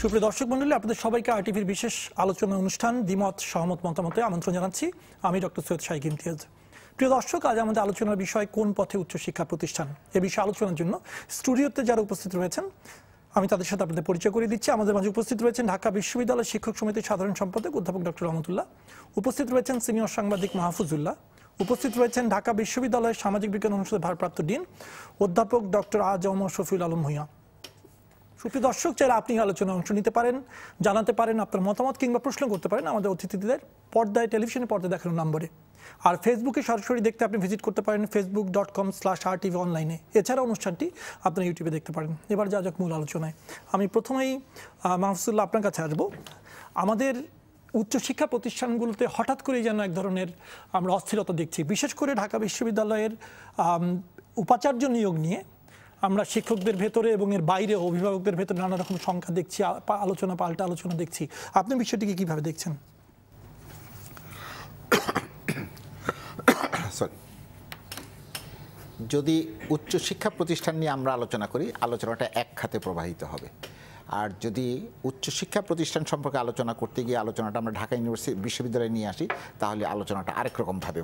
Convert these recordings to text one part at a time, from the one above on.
সুপ্রিয় দর্শক মণ্ডলী, আপনাদের সবাইকে আরটিভির বিশেষ আলোচনা অনুষ্ঠান দ্বিমত সহমত মতামতে আমন্ত্রণ জানাচ্ছি। আমি ডক্টর সৈয়দ শাইক ইমতিয়াজ। প্রিয় দর্শক, আজ আমাদের আলোচনার বিষয় কোন পথে উচ্চশিক্ষা প্রতিষ্ঠান। এ বিষয়ে আলোচনার জন্য স্টুডিওতে যারা উপস্থিত রয়েছেন আমি তাদের সাথে আপনাদের পরিচয় করে দিচ্ছি। আমাদের মাঝে উপস্থিত রয়েছেন ঢাকা বিশ্ববিদ্যালয় শিক্ষক সমিতির সাধারণ সম্পাদক অধ্যাপক ডক্টর রহমতুল্লাহ, উপস্থিত রয়েছেন সিনিয়র সাংবাদিক মাহফুজুল্লাহ, উপস্থিত রয়েছেন ঢাকা বিশ্ববিদ্যালয়ের সামাজিক বিজ্ঞান অনুষদের ভারপ্রাপ্ত ডিন অধ্যাপক ডক্টর আজম শফিউল আলম ভূঁইয়া। সুপ্রিয় দর্শক, চাইলে আপনি আলোচনায় অংশ নিতে পারেন, জানাতে পারেন আপনার মতামত কিংবা প্রশ্ন করতে পারেন আমাদের অতিথিদের পর্দায়, টেলিভিশনে পর্দায় দেখানো নম্বরে। আর ফেসবুকে সরাসরি দেখতে আপনি ভিজিট করতে পারেন facebook.com/rtv অনলাইনে। এছাড়া অনুষ্ঠানটি আপনার ইউটিউবে দেখতে পারেন। এবার যা যাক মূল আলোচনায়। আমি প্রথমেই মাহফুজুল্লাহ আপনার কাছে আসবো। আমাদের উচ্চশিক্ষা প্রতিষ্ঠানগুলোতে হঠাৎ করেই যেন এক ধরনের আমরা অস্থিরতা দেখছি, বিশেষ করে ঢাকা বিশ্ববিদ্যালয়ের উপাচার্য নিয়োগ নিয়ে আমরা শিক্ষকদের ভেতরে এবং এর বাইরে অভিভাবকদের ভেতরে নানা রকম সংখ্যা দেখছি, আলোচনা পাল্টা আলোচনা দেখছি। আপনি বিষয়টিকে কিভাবে দেখছেন? যদি উচ্চশিক্ষা প্রতিষ্ঠান নিয়ে আমরা আলোচনা করি, আলোচনাটা এক খাতে প্রবাহিত হবে। আর যদি উচ্চশিক্ষা প্রতিষ্ঠান সম্পর্কে আলোচনা করতে গিয়ে আলোচনাটা আমরা ঢাকা বিশ্ববিদ্যালয়ে নিয়ে আসি, তাহলে আলোচনাটা আরেক রকম ভাবে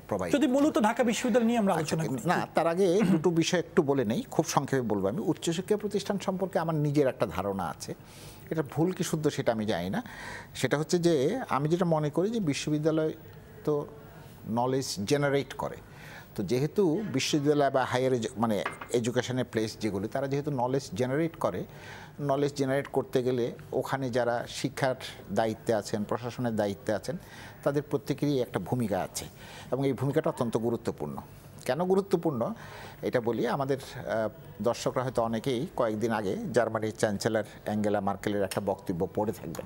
প্রবাহিত। যদি মূলত ঢাকা বিশ্ববিদ্যালয় নিয়ে আমরা আলোচনা করি, না, তার আগে দুটো বিষয় একটু বলে নেই, খুব সংক্ষেপে বলবো। আমি উচ্চশিক্ষা প্রতিষ্ঠান সম্পর্কে আমার নিজের একটা ধারণা আছে, এটা ভুল কি শুদ্ধ সেটা আমি জানি না। সেটা হচ্ছে যে আমি যেটা মনে করি যে বিশ্ববিদ্যালয় তো নলেজ জেনারেট করে। তো যেহেতু বিশ্ববিদ্যালয় বা হায়ার এডুকেশনের প্লেস যেগুলি, তারা যেহেতু নলেজ জেনারেট করে, নলেজ জেনারেট করতে গেলে ওখানে যারা শিক্ষার দায়িত্বে আছেন, প্রশাসনের দায়িত্বে আছেন, তাদের প্রত্যেকেরই একটা ভূমিকা আছে এবং এই ভূমিকাটা অত্যন্ত গুরুত্বপূর্ণ। কেন গুরুত্বপূর্ণ এটা বলি, আমাদের দর্শকরা হয়তো অনেকেই কয়েকদিন আগে জার্মানির চ্যান্সেলর অ্যাঙ্গেলা মার্কেলের একটা বক্তব্য পড়ে থাকবেন।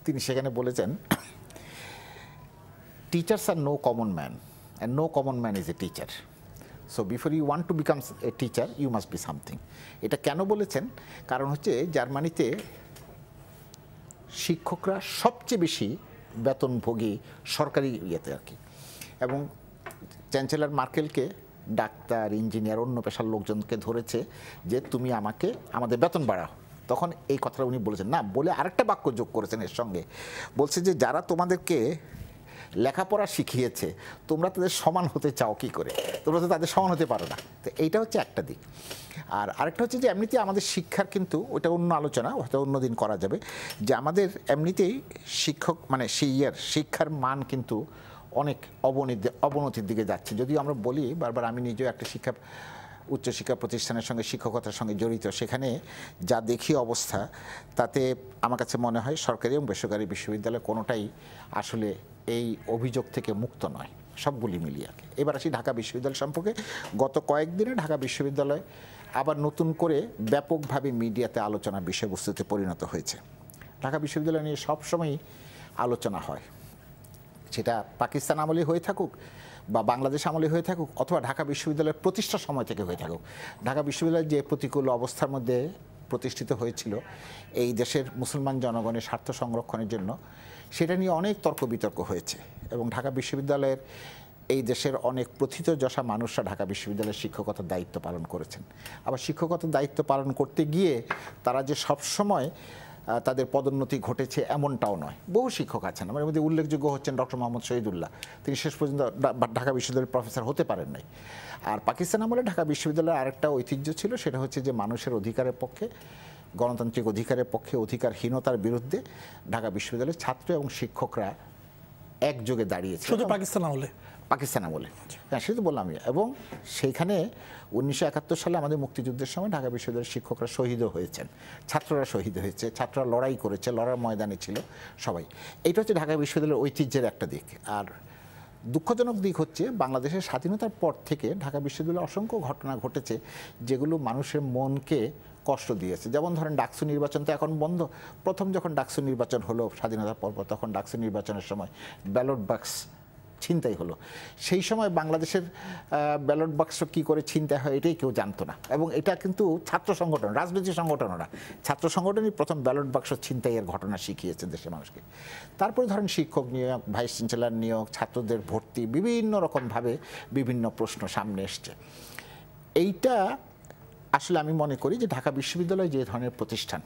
তিনি সেখানে বলেছেন, teachers are no common man and no common man is a teacher. So before you want to become a teacher, you must be something. এটা কেন বলেছেন? কারণ হচ্ছে জার্মানিতে শিক্ষকরা সবচেয়ে বেশি বেতনভোগী সরকারি ইয়েতে আর কি, এবং চ্যান্সেলর মার্কেলকে ডাক্তার, ইঞ্জিনিয়ার, অন্য পেশার লোকজনকে ধরেছে যে তুমি আমাদের বেতন বাড়াও। তখন এই কথাটা উনি বলেছেন না, বলে আরেকটা বাক্য যোগ করেছেন এর সঙ্গে, বলছে যে যারা তোমাদেরকে লেখাপড়া শিখিয়েছে তোমরা তাদের সমান হতে চাও কি করে? তোমরা তো তাদের সমান হতে পারো না। তো এইটা হচ্ছে একটা দিক। আর আরেকটা হচ্ছে যে এমনিতে আমাদের শিক্ষার কিন্তু ওটা অন্য আলোচনা, হয়তো অন্যদিন করা যাবে, যে আমাদের এমনিতেই শিক্ষক শিক্ষার মান কিন্তু অনেক অবনতির দিকে যাচ্ছে। যদিও আমরা বলি বারবার, আমি নিজেও একটা উচ্চশিক্ষা প্রতিষ্ঠানের সঙ্গে শিক্ষকতার সঙ্গে জড়িত, সেখানে যা দেখি অবস্থা, তাতে আমার কাছে মনে হয় সরকারি এবং বেসরকারি বিশ্ববিদ্যালয় কোনোটাই আসলে এই অভিযোগ থেকে মুক্ত নয়, সবগুলি মিলিয়ে। এবার আসি ঢাকা বিশ্ববিদ্যালয় সম্পর্কে। গত কয়েকদিনে ঢাকা বিশ্ববিদ্যালয় আবার নতুন করে ব্যাপকভাবে মিডিয়াতে আলোচনা বিষয়বস্তুতে পরিণত হয়েছে। ঢাকা বিশ্ববিদ্যালয় নিয়ে সবসময়ই আলোচনা হয়, সেটা পাকিস্তান আমলে হয়ে থাকুক বা বাংলাদেশ আমলে হয়ে থাকুক, অথবা ঢাকা বিশ্ববিদ্যালয়ের প্রতিষ্ঠার সময় থেকে হয়ে থাকুক। ঢাকা বিশ্ববিদ্যালয় যে প্রতিকূল অবস্থার মধ্যে প্রতিষ্ঠিত হয়েছিল এই দেশের মুসলমান জনগণের স্বার্থ সংরক্ষণের জন্য, সেটা নিয়ে অনেক তর্ক বিতর্ক হয়েছে। এবং ঢাকা বিশ্ববিদ্যালয়ের এই দেশের অনেক প্রথিতযশা মানুষরা ঢাকা বিশ্ববিদ্যালয়ের শিক্ষকতার দায়িত্ব পালন করেছেন। আবার শিক্ষকতার দায়িত্ব পালন করতে গিয়ে তারা যে সবসময় তাদের পদোন্নতি ঘটেছে এমনটাও নয়। বহু শিক্ষক আছেন, আমার মধ্যে উল্লেখযোগ্য হচ্ছেন ডক্টর মোহাম্মদ শহীদুল্লাহ। তিনি শেষ পর্যন্ত ঢাকা বিশ্ববিদ্যালয়ের প্রফেসর হতে পারেন নাই। আর পাকিস্তান আমলে ঢাকা বিশ্ববিদ্যালয়ের আরেকটা ঐতিহ্য ছিল, সেটা হচ্ছে যে মানুষের অধিকারের পক্ষে, গণতান্ত্রিক অধিকারের পক্ষে, অধিকারহীনতার বিরুদ্ধে ঢাকা বিশ্ববিদ্যালয়ের ছাত্র এবং শিক্ষকরা একযোগে দাঁড়িয়েছে। শুধু পাকিস্তান আমলে, হ্যাঁ, সেটা বললাম। এবং সেইখানে 1971 সালে আমাদের মুক্তিযুদ্ধের সময় ঢাকা বিশ্ববিদ্যালয়ের শিক্ষকরা শহীদও হয়েছেন, ছাত্ররা শহীদ হয়েছে, ছাত্ররা লড়াই করেছে, লড়ার ময়দানে ছিল সবাই। এইটা হচ্ছে ঢাকা বিশ্ববিদ্যালয়ের ঐতিহ্যের একটা দিক। আর দুঃখজনক দিক হচ্ছে বাংলাদেশের স্বাধীনতার পর থেকে ঢাকা বিশ্ববিদ্যালয়ে অসংখ্য ঘটনা ঘটেছে যেগুলো মানুষের মনকে কষ্ট দিয়েছে। যেমন ধরেন ডাকসু নির্বাচন তো এখন বন্ধ। প্রথম যখন ডাকসু নির্বাচন হলো স্বাধীনতার পর, তখন ডাকসু নির্বাচনের সময় ব্যালট বাক্স ছিনতাই হলো। সেই সময় বাংলাদেশের ব্যালট বাক্স কী করে ছিনতাই হয় এটাই কেউ জানতো না। এবং এটা কিন্তু ছাত্র সংগঠন, রাজনৈতিক সংগঠনরা, ছাত্র সংগঠনই প্রথম ব্যালট বাক্স ছিনতাইয়ের ঘটনা শিখিয়েছে দেশের মানুষকে। তারপরে ধরেন শিক্ষক নিয়োগ, ভাইস চ্যান্সেলর নিয়োগ, ছাত্রদের ভর্তি, বিভিন্ন রকমভাবে বিভিন্ন প্রশ্ন সামনে এসছে। এইটা আসলে আমি মনে করি যে ঢাকা বিশ্ববিদ্যালয় যে ধরনের প্রতিষ্ঠান,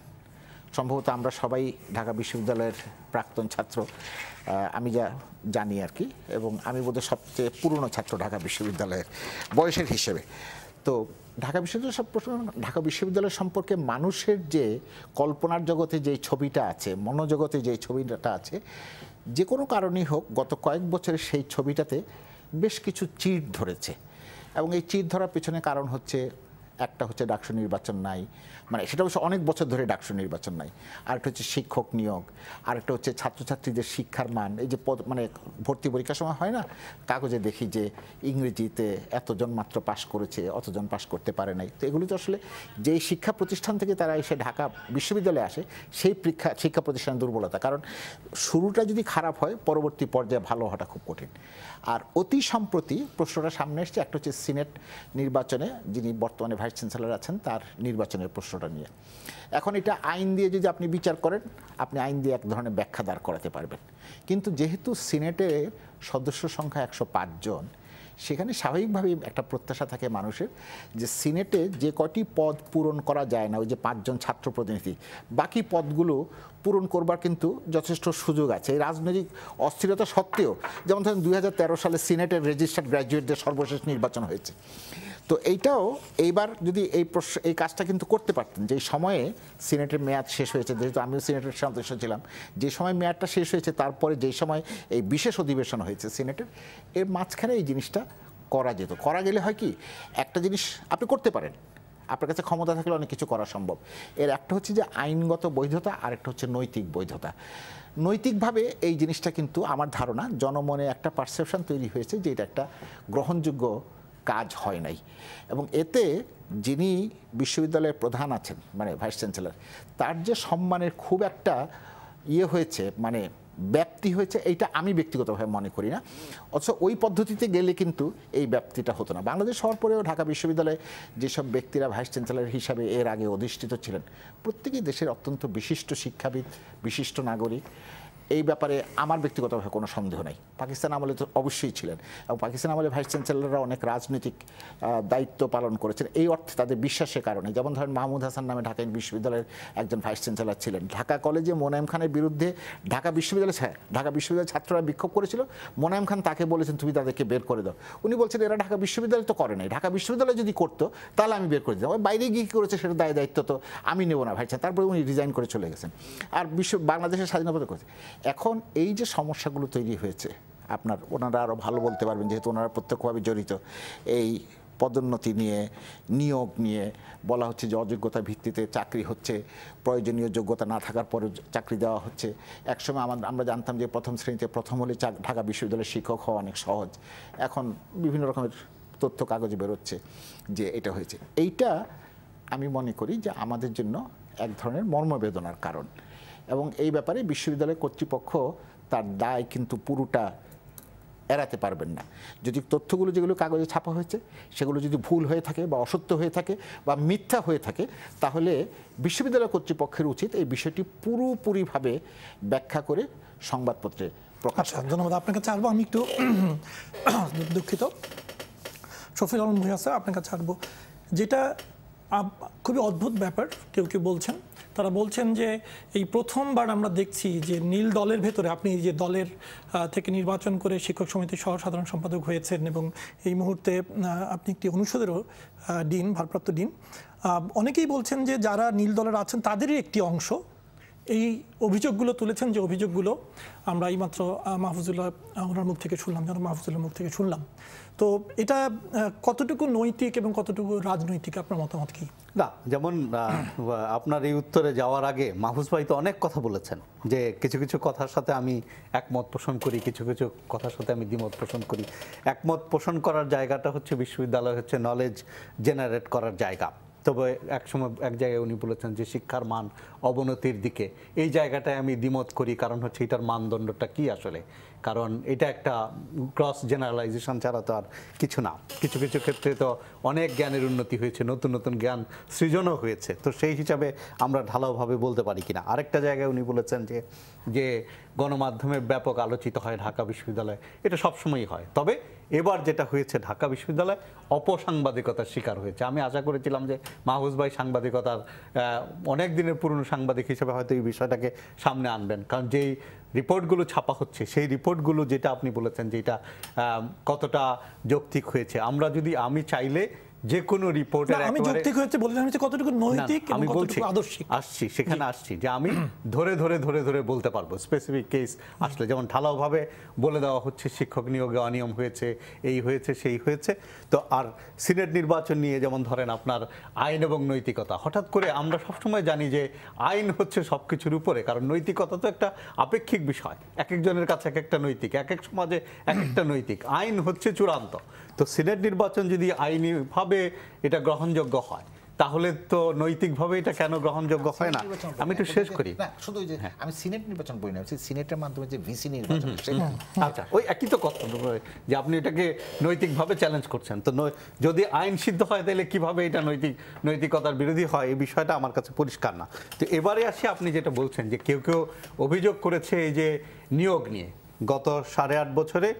সম্ভবত আমরা সবাই ঢাকা বিশ্ববিদ্যালয়ের প্রাক্তন ছাত্র, আমি যা জানি আর কি, এবং আমি বোধহয় সবচেয়ে পুরনো ছাত্র ঢাকা বিশ্ববিদ্যালয়ের বয়সের হিসেবে। তো ঢাকা বিশ্ববিদ্যালয় সম্পর্কে মানুষের যে কল্পনার জগতে যে ছবিটা আছে, মনোজগতে যে ছবিটা আছে, যে কোনো কারণেই হোক গত কয়েক বছরে সেই ছবিটাতে বেশ কিছু চিড় ধরেছে। এবং এই চিড় ধরার পেছনে কারণ হচ্ছে, একটা হচ্ছে ডাকসু নির্বাচন নাই, মানে সেটা অবশ্য অনেক বছর ধরে ডাকসু নির্বাচন নাই। আরেকটা হচ্ছে শিক্ষক নিয়োগ, আরেকটা হচ্ছে ছাত্রছাত্রীদের শিক্ষার মান। এই যে মানে ভর্তি পরীক্ষার সময় হয় না, কাগজে দেখি যে ইংরেজিতে এতজন মাত্র পাশ করেছে, অতজন পাশ করতে পারে নাই। তো এগুলো তো আসলে যেই শিক্ষা প্রতিষ্ঠান থেকে তারা এসে ঢাকা বিশ্ববিদ্যালয়ে আসে, সেই শিক্ষা প্রতিষ্ঠানের দুর্বলতা। কারণ শুরুটা যদি খারাপ হয়, পরবর্তী পর্যায়ে ভালো হওয়াটা খুব কঠিন। আর অতি সম্প্রতি প্রশ্নটা সামনে এসছে, একটা হচ্ছে সিনেট নির্বাচনে যিনি বর্তমানে ভাইস চ্যান্সেলর আছেন তার নির্বাচনের প্রশ্নটা নিয়ে। এখন এটা আইন দিয়ে যদি আপনি বিচার করেন, আপনি আইন দিয়ে এক ধরনের ব্যাখ্যা দাঁড় করাতে পারবেন। কিন্তু যেহেতু সিনেটের সদস্য সংখ্যা 105 জন, সেখানে স্বাভাবিকভাবেই একটা প্রত্যাশা থাকে মানুষের যে সিনেটে যে কটি পদ পূরণ করা যায় না, ওই যে 5 জন ছাত্র প্রতিনিধি, বাকি পদগুলো পূরণ করবার কিন্তু যথেষ্ট সুযোগ আছে। এই রাজনৈতিক অস্থিরতা সত্ত্বেও, যেমন ধরেন 2013 সালে সিনেটের রেজিস্টার্ড গ্র্যাজুয়েটদের সর্বশেষ নির্বাচন হয়েছে। তো এইটাও এইবার যদি এই কাজটা কিন্তু করতে পারতেন, যে সময়ে সিনেটের মেয়াদ শেষ হয়েছে, যেহেতু আমিও সিনেটের সদস্য ছিলাম, যে সময় মেয়াদটা শেষ হয়েছে তারপরে যে সময় এই বিশেষ অধিবেশন হয়েছে সিনেটের, এর মাঝখানে এই জিনিসটা করা যেত। করা গেলে হয় কি, একটা জিনিস আপনি করতে পারেন, আপনার কাছে ক্ষমতা থাকলে অনেক কিছু করা সম্ভব। এর একটা হচ্ছে যে আইনগত বৈধতা, আর একটা হচ্ছে নৈতিক বৈধতা। নৈতিকভাবে এই জিনিসটা কিন্তু আমার ধারণা জনমনে একটা পারসেপশন তৈরি হয়েছে যে এটা একটা গ্রহণযোগ্য কাজ হয় নাই। এবং এতে যিনি বিশ্ববিদ্যালয়ের প্রধান আছেন, মানে ভাইস চ্যান্সেলর, তার যে সম্মানের খুব একটা হয়েছে, মানে ব্যাপ্তি হয়েছে, এইটা আমি ব্যক্তিগতভাবে মনে করি না। অথচ ওই পদ্ধতিতে গেলে কিন্তু এই ব্যাপ্তিটা হতো না। বাংলাদেশ হওয়ার পরেও ঢাকা বিশ্ববিদ্যালয়ে যেসব ব্যক্তিরা ভাইস চ্যান্সেলর হিসাবে এর আগে অধিষ্ঠিত ছিলেন, প্রত্যেকেই দেশের অত্যন্ত বিশিষ্ট শিক্ষাবিদ, বিশিষ্ট নাগরিক। এই ব্যাপারে আমার ব্যক্তিগতভাবে কোনো সন্দেহ নাই। পাকিস্তান আমলে তো অবশ্যই ছিলেন, এবং পাকিস্তান আমলে ভাইস চ্যান্সেলররা অনেক রাজনৈতিক দায়িত্ব পালন করেছেন এই অর্থে তাদের বিশ্বাসের কারণে। যেমন ধরেন মাহমুদ হাসান নামে ঢাকা বিশ্ববিদ্যালয়ের একজন ভাইস চ্যান্সেলর ছিলেন। ঢাকা কলেজে মোনায়েম খানের বিরুদ্ধে ঢাকা বিশ্ববিদ্যালয়ের ছাত্ররা বিক্ষোভ করেছিল, মোনায়েম খান তাকে বলেছেন তুমি তাদেরকে বের করে দাও। উনি বলছেন এরা ঢাকা বিশ্ববিদ্যালয় তো করে নাই, ঢাকা বিশ্ববিদ্যালয় যদি করতো তাহলে আমি বের করে দিতাম, বাইরে গিয়ে কী করেছে সেটা দায়িত্ব তো আমি নেব না ভাইস চ্যান্সেলর। তারপরে উনি রিজাইন করে চলে গেছেন, আর বাংলাদেশের স্বাধীনতা করেছে। এখন এই যে সমস্যাগুলো তৈরি হয়েছে, ওনারা আরও ভালো বলতে পারবেন যেহেতু ওনারা প্রত্যক্ষভাবে জড়িত। এই পদোন্নতি নিয়ে, নিয়োগ নিয়ে বলা হচ্ছে যে অযোগ্যতার ভিত্তিতে চাকরি হচ্ছে, প্রয়োজনীয় যোগ্যতা না থাকার পরে চাকরি দেওয়া হচ্ছে। একসময় আমরা জানতাম যে প্রথম শ্রেণীতে প্রথম হলে ঢাকা বিশ্ববিদ্যালয়ের শিক্ষক হওয়া অনেক সহজ। এখন বিভিন্ন রকমের তথ্য কাগজে বেরোচ্ছে যে এটা হয়েছে। এইটা আমি মনে করি যে আমাদের জন্য এক ধরনের মর্মবেদনার কারণ, এবং এই ব্যাপারে বিশ্ববিদ্যালয় কর্তৃপক্ষ তার দায় কিন্তু পুরোটা এড়াতে পারবেন না। যদি তথ্যগুলো যেগুলো কাগজে ছাপা হয়েছে সেগুলো যদি ভুল হয়ে থাকে বা অসত্য হয়ে থাকে বা মিথ্যা হয়ে থাকে, তাহলে বিশ্ববিদ্যালয় কর্তৃপক্ষের উচিত এই বিষয়টি পুরোপুরিভাবে ব্যাখ্যা করে সংবাদপত্রে প্রকাশ করা। ধন্যবাদ। আপনার কাছে আসবো, আমি একটু দুঃখিত শফিউল আলম ভূঁইয়া স্যার, আপনার কাছে আসবো। যেটা খুবই অদ্ভুত ব্যাপার, কেউ কেউ বলছেন, তারা বলছেন যে এই প্রথমবার আমরা দেখছি যে নীল দলের ভেতরে আপনি যে দলের থেকে নির্বাচন করে শিক্ষক সমিতির সহ সাধারণ সম্পাদক হয়েছেন, এবং এই মুহূর্তে আপনি একটি অনুষদেরও ডিন, ভারপ্রাপ্ত ডিন। অনেকেই বলছেন যে যারা নীল দলের আছেন তাদেরই একটি অংশ এই অভিযোগগুলো তুলেছেন, যে অভিযোগগুলো আমরা এইমাত্র মাহফুজুল্লাহ ওনার মুখ থেকে শুনলাম, যেন মাহফুজুল্লাহর মুখ থেকে শুনলাম। তো এটা কতটুকু নৈতিক এবং কতটুকু রাজনৈতিক, আপনার মতামত কি? না, যেমন আপনার এই উত্তরে যাওয়ার আগে মাহফুজ ভাই তো অনেক কথা বলেছেন, যে কিছু কিছু কথার সাথে আমি একমত পোষণ করি, কিছু কিছু কথার সাথে আমি দ্বিমত পোষণ করি। একমত পোষণ করার জায়গাটা হচ্ছে বিশ্ববিদ্যালয় হচ্ছে নলেজ জেনারেট করার জায়গা। তবে একসময় এক জায়গায় উনি বলেছেন যে শিক্ষার মান অবনতির দিকে, এই জায়গাটায় আমি দ্বিমত করি। কারণ হচ্ছে এটার মানদণ্ডটা কি আসলে, কারণ এটা একটা ক্রস জেনারেলাইজেশন ছাড়া তো আর কিছু না। কিছু কিছু ক্ষেত্রে তো অনেক জ্ঞানের উন্নতি হয়েছে, নতুন নতুন জ্ঞান সৃজনও হয়েছে, তো সেই হিসাবে আমরা ঢালাওভাবে বলতে পারি কিনা। আরেকটা জায়গায় উনি বলেছেন যে গণমাধ্যমে ব্যাপক আলোচিত হয় ঢাকা বিশ্ববিদ্যালয়, এটা সবসময়ই হয়। তবে এবার যেটা হয়েছে, ঢাকা বিশ্ববিদ্যালয় অপসাংবাদিকতার শিকার হয়েছে। আমি আশা করেছিলাম যে মাহফুজ ভাই সাংবাদিকতার অনেক দিনের পুরনো সাংবাদিক হিসেবে হয়তো এই বিষয়টাকে সামনে আনবেন, কারণ যেই রিপোর্টগুলো ছাপা হচ্ছে সেই রিপোর্টগুলো যেটা আপনি বলেছেন যে এটা কতটা যৌক্তিক হয়েছে। আমি চাইলে যে কোনো রিপোর্টের আমি যৌক্তিক হয়েছে বললাম যে কতটুকু নৈতিক এবং কতটুকু আদর্শিক সেখানে আসছি যে আমি ধরে ধরে ধরে ধরে বলতে পারবো স্পেসিফিক কেস আসলে, যেমন ঢালাওভাবে বলে দেওয়া হচ্ছে শিক্ষক নিয়োগে অনিয়ম হয়েছে, এই হয়েছে সেই হয়েছে। তো আর সিনেট নির্বাচন নিয়ে যেমন ধরেন আপনার আইন এবং নৈতিকতা, হঠাৎ করে আমরা সবসময় জানি যে আইন হচ্ছে সব কিছুর উপরে, কারণ নৈতিকতা তো একটা আপেক্ষিক বিষয়, এক একজনের কাছে এক একটা নৈতিক, এক এক সমাজে এক একটা নৈতিক, আইন হচ্ছে চূড়ান্ত। তো সিনেট নির্বাচন যদি আইনিভাবে এটা গ্রহণযোগ্য হয় তাহলে তো নৈতিকভাবে এটা কেন গ্রহণযোগ্য হয় না? আমি একটু শেষ করি। শুধু যে আমি সিনেট নির্বাচন বলি না, সিনেটের মাধ্যমে যে ভিসি নির্বাচন, আচ্ছা ওই একই তো কথা যে আপনি এটাকে নৈতিকভাবে চ্যালেঞ্জ করছেন। তো যদি আইন সিদ্ধ হয় তাহলে কিভাবে এটা নৈতিকতার বিরোধী হয়, এই বিষয়টা আমার কাছে পরিষ্কার না। তো এবারে আসি, আপনি যেটা বলছেন যে কেউ কেউ অভিযোগ করেছে এই যে নিয়োগ নিয়ে, গত 8.5 বছরে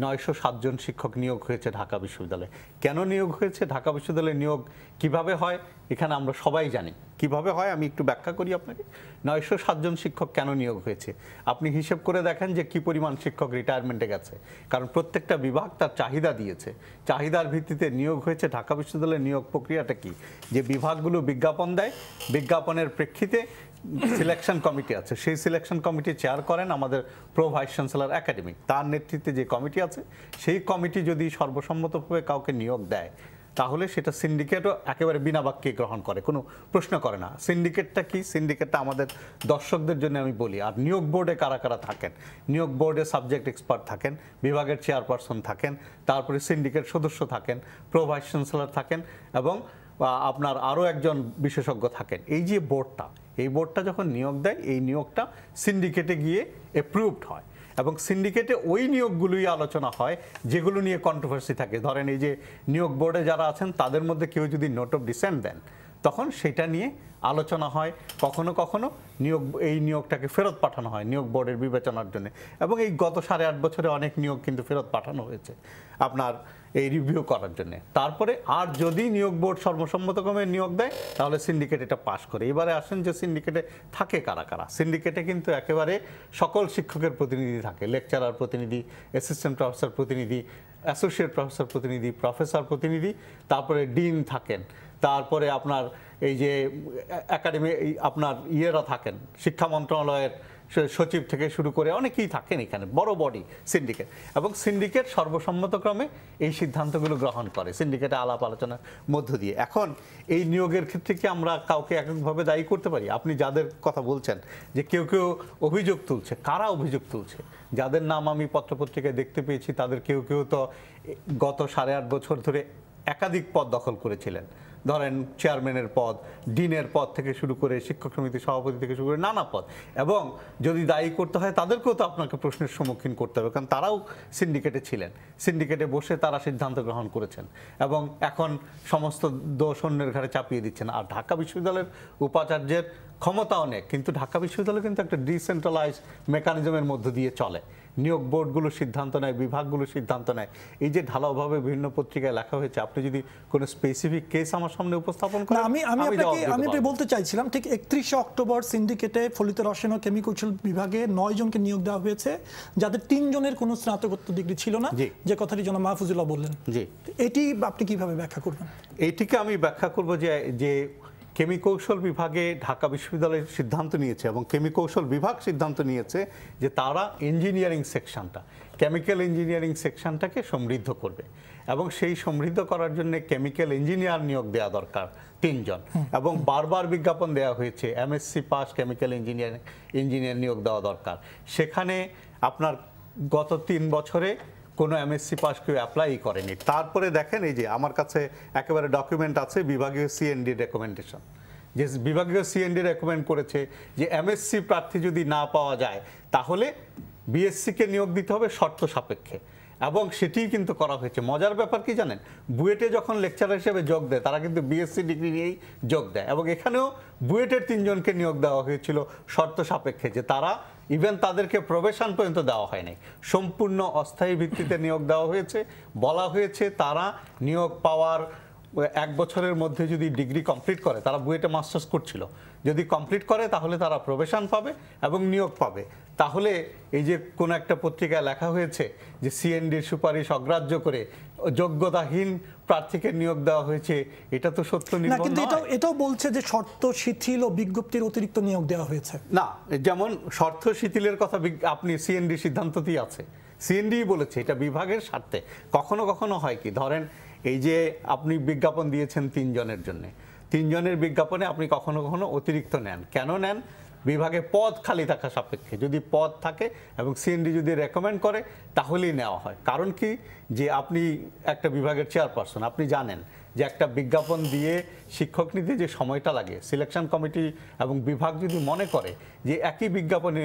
907 জন শিক্ষক নিয়োগ হয়েছে ঢাকা বিশ্ববিদ্যালয়ে। কেন নিয়োগ হয়েছে? ঢাকা বিশ্ববিদ্যালয়ে নিয়োগ কিভাবে হয় এখানে আমরা সবাই জানি কিভাবে হয়, আমি একটু ব্যাখ্যা করি আপনাকে। 907 জন শিক্ষক কেন নিয়োগ হয়েছে আপনি হিসেব করে দেখেন যে কি পরিমাণ শিক্ষক রিটায়ারমেন্টে গেছে, কারণ প্রত্যেকটা বিভাগ তার চাহিদা দিয়েছে, চাহিদার ভিত্তিতে নিয়োগ হয়েছে। ঢাকা বিশ্ববিদ্যালয়ের নিয়োগ প্রক্রিয়াটা কি, যে বিভাগগুলো বিজ্ঞাপন দেয়, বিজ্ঞাপনের প্রেক্ষিতে সিলেকশন কমিটি আছে, সেই সিলেকশন কমিটি চেয়ার করেন আমাদের প্রো ভাইস চ্যান্সেলর একাডেমিক, তার নেতৃত্বে যে কমিটি আছে সেই কমিটি যদি সর্বসম্মতভাবে কাউকে নিয়োগ দেয় তাহলে সেটা সিন্ডিকেটও একেবারে বিনা বাক্যে গ্রহণ করে, কোনো প্রশ্ন করে না। সিন্ডিকেটটা কি? সিন্ডিকেটটা আমাদের দর্শকদের জন্য আমি বলি। আর নিয়োগ বোর্ডে কারা কারা থাকেন? নিয়োগ বোর্ডে সাবজেক্ট এক্সপার্ট থাকেন, বিভাগের চেয়ারপারসন থাকেন, তারপরে সিন্ডিকেট সদস্য থাকেন, প্রো ভাইস চ্যান্সেলর থাকেন এবং আপনার আরও একজন বিশেষজ্ঞ থাকেন। এই যে বোর্ডটা, এই বোর্ডটা যখন নিয়োগ দেয় এই নিয়োগটা সিন্ডিকেটে গিয়ে অ্যাপ্রুভড হয় এবং সিন্ডিকেটে ওই নিয়োগগুলোই আলোচনা হয় যেগুলো নিয়ে কন্ট্রোভার্সি থাকে। ধরেন এই যে নিয়োগ বোর্ডে যারা আছেন তাদের মধ্যে কেউ যদি নোট অফ ডিসেন্ট দেন তখন সেটা নিয়ে আলোচনা হয়, কখনো কখনো এই নিয়োগটাকে ফেরত পাঠানো হয় নিয়োগ বোর্ডের বিবেচনার জন্য। এবং এই গত 8.5 বছরে অনেক নিয়োগ কিন্তু ফেরত পাঠানো হয়েছে আপনার এই রিভিউ করার জন্য। তারপরে আর যদি নিয়োগ বোর্ড সর্বসম্মতক্রমে নিয়োগ দেয় তাহলে সিন্ডিকেট এটা পাশ করে। এবারে আসেন যে সিন্ডিকেটে থাকে কারা কারা। সিন্ডিকেটে কিন্তু একেবারে সকল শিক্ষকের প্রতিনিধি থাকে, লেকচারার প্রতিনিধি, অ্যাসিস্ট্যান্ট প্রফেসর প্রতিনিধি, অ্যাসোসিয়েট প্রফেসর প্রতিনিধি, প্রফেসর প্রতিনিধি, তারপরে ডিন থাকেন, তারপরে আপনার এই যে একাডেমি আপনার ইয়েরা থাকেন, শিক্ষা মন্ত্রণালয়ের সচিব থেকে শুরু করে অনেকেই থাকেন এখানে, বড় বডি সিন্ডিকেট। এবং সিন্ডিকেট সর্বসম্মতক্রমে এই সিদ্ধান্তগুলো গ্রহণ করে সিন্ডিকেটে আলাপ আলোচনার মধ্য দিয়ে। এখন এই নিয়োগের ক্ষেত্রে কি আমরা কাউকে এককভাবে দায়ী করতে পারি? আপনি যাদের কথা বলছেন যে কেউ কেউ অভিযোগ তুলছে, কারা অভিযোগ তুলছে? যাদের নাম আমি পত্রপত্রিকায় দেখতে পেয়েছি তাদের কেউ কেউ তো গত 8.5 বছর ধরে একাধিক পদ দখল করেছিলেন। ধরেন চেয়ারম্যানের পদ, ডিনের পদ থেকে শুরু করে শিক্ষক সমিতির সভাপতি থেকে শুরু করে নানা পদ। এবং যদি দায়ী করতে হয় তাদেরকেও তো আপনাকে প্রশ্নের সম্মুখীন করতে হবে, কারণ তারাও সিন্ডিকেটে ছিলেন, সিন্ডিকেটে বসে তারা সিদ্ধান্ত গ্রহণ করেছেন এবং এখন সমস্ত দোষ অন্যের ঘাড়ে চাপিয়ে দিচ্ছেন। আর ঢাকা বিশ্ববিদ্যালয়ের উপাচার্যের ক্ষমতা অনেক, কিন্তু ঢাকা বিশ্ববিদ্যালয় কিন্তু একটা ডিসেন্ট্রালাইজ মেকানিজমের মধ্য দিয়ে চলে। নিয়োগ বোর্ডগুলো সিদ্ধান্ত নেয়, বিভাগগুলো সিদ্ধান্ত নেয়। এই যে ঢালাওভাবে বিভিন্ন পত্রিকায় লেখা হয়েছে, আপনি যদি কোনো স্পেসিফিক কেস আমার সামনে উপস্থাপন করেন, আমি আপনাকে বলতে চাইছিলাম ঠিক 31 অক্টোবর সিন্ডিকেটে ফলিত রসায়ন ও কেমিক্যাল বিভাগে 9 জনকে নিয়োগ দেওয়া হয়েছে, যাদের 3 জনের কোনো স্নাতকোত্তর ডিগ্রি ছিল না, যে কথাটি জনাব মাহফুজুল্লাহ বললেন। জি, এটি আপনি কিভাবে ব্যাখ্যা করবেন? এইটিকে আমি ব্যাখ্যা করব যে কেমিকৌশল বিভাগে ঢাকা বিশ্ববিদ্যালয় সিদ্ধান্ত নিয়েছে এবং কেমিকৌশল বিভাগ সিদ্ধান্ত নিয়েছে যে তারা ইঞ্জিনিয়ারিং সেকশনটা, কেমিক্যাল ইঞ্জিনিয়ারিং সেকশনটাকে সমৃদ্ধ করবে এবং সেই সমৃদ্ধ করার জন্য কেমিক্যাল ইঞ্জিনিয়ার নিয়োগ দেওয়া দরকার 3 জন। এবং বারবার বিজ্ঞাপন দেওয়া হয়েছে এমএসসি পাস কেমিক্যাল ইঞ্জিনিয়ার নিয়োগ দেওয়া দরকার। সেখানে আপনার গত 3 বছরে কোনো এমএসসি পাস কেউ অ্যাপ্লাই করেনি। তারপরে দেখেন এই যে আমার কাছে একেবারে ডকুমেন্ট আছে বিভাগীয় সিএনডি রেকমেন্ডেশন, যে বিভাগীয় সিএনডি রেকমেন্ড করেছে যে এমএসসি প্রার্থী যদি না পাওয়া যায় তাহলে বিএসসিকে নিয়োগ দিতে হবে শর্ত সাপেক্ষে, এবং সেটিই কিন্তু করা হয়েছে। মজার ব্যাপার কি জানেন, বুয়েটে যখন লেকচারার হিসেবে যোগ দেয় তারা কিন্তু বিএসসি ডিগ্রি নিয়েই যোগ দেয়, এবং এখানেও বুয়েটের 3 জনকে নিয়োগ দেওয়া হয়েছিল শর্ত সাপেক্ষে, যে তারা ইভেন তাদেরকে প্রবেশন পর্যন্ত দেওয়া হয়নি, সম্পূর্ণ অস্থায়ী ভিত্তিতে নিয়োগ দেওয়া হয়েছে। বলা হয়েছে তারা নিয়োগ পাওয়ার 1 বছরের মধ্যে যদি ডিগ্রি কমপ্লিট করে, তারা বুয়েটে মাস্টার্স করছিল, যদি কমপ্লিট করে তাহলে তারা প্রবেশন পাবে এবং নিয়োগ পাবে। তাহলে এই যে কোন একটা পত্রিকায় লেখা হয়েছে যে সিএনডির সুপারিশ অগ্রাহ্য করে যোগ্যতাহীন প্রার্থীকে নিয়োগ দেওয়া হয়েছে, এটা তো সত্য না, নির্ভর কিন্তু নয়। এটাও বলছে যে শর্ত শিথিল ও বিজ্ঞপ্তির অতিরিক্ত নিয়োগ দেওয়া হয়েছে। না, যেমন শর্ত শিথিলের কথা আপনি সিএনডি সিদ্ধান্ততেই আছে, সিএনডি বলেছে এটা বিভাগের স্বার্থে। কখনো কখনো হয় কি, ধরেন এই যে আপনি বিজ্ঞাপন দিয়েছেন 3 জনের জন্য, 3 জনের বিজ্ঞাপনে আপনি কখনো কখনো অতিরিক্ত নেন। কেন নেন? বিভাগে পদ খালি থাকা সাপেক্ষে, যদি পদ থাকে এবং সিএনডি যদি রেকমেন্ড করে তাহলেই নেওয়া হয়। কারণ কি, যে আপনি একটা বিভাগের চেয়ারপারসন, আপনি জানেন যে একটা বিজ্ঞাপন দিয়ে শিক্ষক নিতে যে সময়টা লাগে, সিলেকশন কমিটি এবং বিভাগ যদি মনে করে যে একই বিজ্ঞাপনে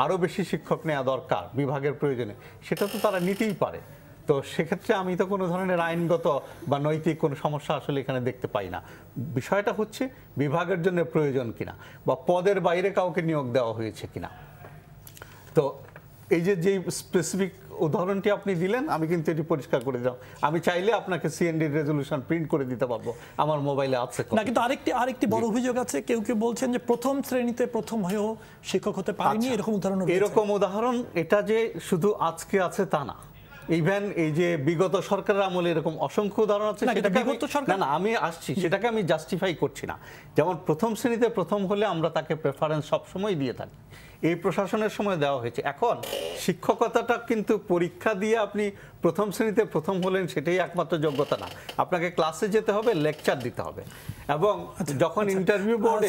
আরও বেশি শিক্ষক নেওয়া দরকার বিভাগের প্রয়োজনে, সেটা তো তারা নিতেই পারে। তো সেক্ষেত্রে আমি তো কোনো ধরনের আইনগত বা নৈতিক কোনো সমস্যা আসলে এখানে দেখতে পাই না। বিষয়টা হচ্ছে বিভাগের জন্য প্রয়োজন কিনা, বা পদের বাইরে কাউকে নিয়োগ দেওয়া হয়েছে কিনা। তো এই যে স্পেসিফিক উদাহরণটি আপনি দিলেন, আমি কিন্তু এটি পরিষ্কার করে দিলাম। আমি চাইলে আপনাকে সিএনডির রেজলিউশন প্রিন্ট করে দিতে পারবো, আমার মোবাইলে আছে। না, কিন্তু আরেকটি বড় অভিযোগ আছে, কেউ কেউ বলছেন যে প্রথম শ্রেণীতে প্রথম হয়েও শিক্ষক হতে পারেনি, এরকম উদাহরণ। এরকম উদাহরণ এটা যে শুধু আজকে আছে তা না, ইভেন এই যে বিগত সরকারের আমলে এরকম অসংখ্য উদাহরণ আছে। না, আমি আসছি, সেটাকে আমি জাস্টিফাই করছি না। যেমন প্রথম শ্রেণীতে প্রথম হলে আমরা তাকে প্রেফারেন্স সবসময় দিয়ে থাকি, এই প্রশাসনের সময় দেওয়া হয়েছে। এখন শিক্ষকতাটা কিন্তু পরীক্ষা দিয়ে আপনি প্রথম শ্রেণীতে প্রথম হলেন সেটাই একমাত্র যোগ্যতা না, আপনাকে ক্লাসে যেতে হবে, লেকচার দিতে হবে, এবং যখন ইন্টারভিউ বোর্ডে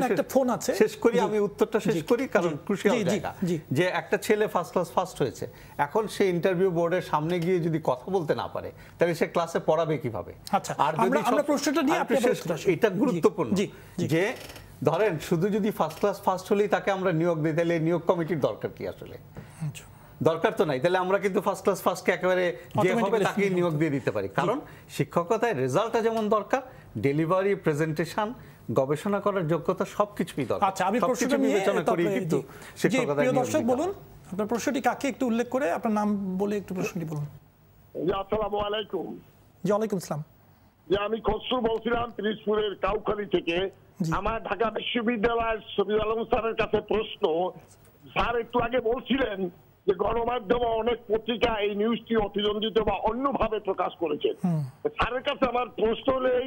একটা ফোন আছে, শেষ করি আমি উত্তরটা শেষ করি, কারণ ক্রুশিয়াল জায়গা, যে একটা ছেলে ফার্স্ট ক্লাস ফার্স্ট হয়েছে, এখন সে ইন্টারভিউ বোর্ডের সামনে গিয়ে যদি কথা বলতে না পারে, তাহলে সে ক্লাসে পড়াবে কিভাবে? আর যদি আমরা প্রশ্নটা নিয়ে আপনি এটা গুরুত্বপূর্ণ, যে ধরেন শুধু যদি ফার্স্ট ক্লাস ফার্স্ট হলেই তাকে আমরা নিয়োগ দিই, তাহলে নিয়োগ কমিটির দরকার কি? আসলে দরকার তো নাই। তাহলে আমরা কিন্তু ফার্স্ট ক্লাস ফার্স্টকে একেবারে যে হবে তাকে নিয়োগ দিয়ে দিতে পারি। কারণ শিক্ষকতায় রেজাল্টটা যেমন দরকার, ডেলিভারি, প্রেজেন্টেশন, গবেষণা করার যোগ্যতা সবকিছুই দরকার। আচ্ছা, আমি প্রশ্নটা বিবেচনা করি কিন্তু শিক্ষকতায় নিয়োগ। দর্শক বলুন আপনার প্রশ্নটি কাকে একটু উল্লেখ করে আপনার নাম বলে একটু প্রশ্নটি বলুন। আসসালামু আলাইকুম। জি, ওয়ালাইকুম আসসালাম। যে আমি খসরু বলছিলাম পিরিজপুরের কাউখালী থেকে। আমার ঢাকা বিশ্ববিদ্যালয়ের শফিউল আলম স্যারের কাছে প্রশ্ন। স্যার একটু আগে বলছিলেন যে গণমাধ্যমে অনেক পত্রিকা এই নিউজটি অতিরঞ্জিত বা অন্যভাবে প্রকাশ করেছে। স্যারের কাছে আমার প্রশ্ন হলেই,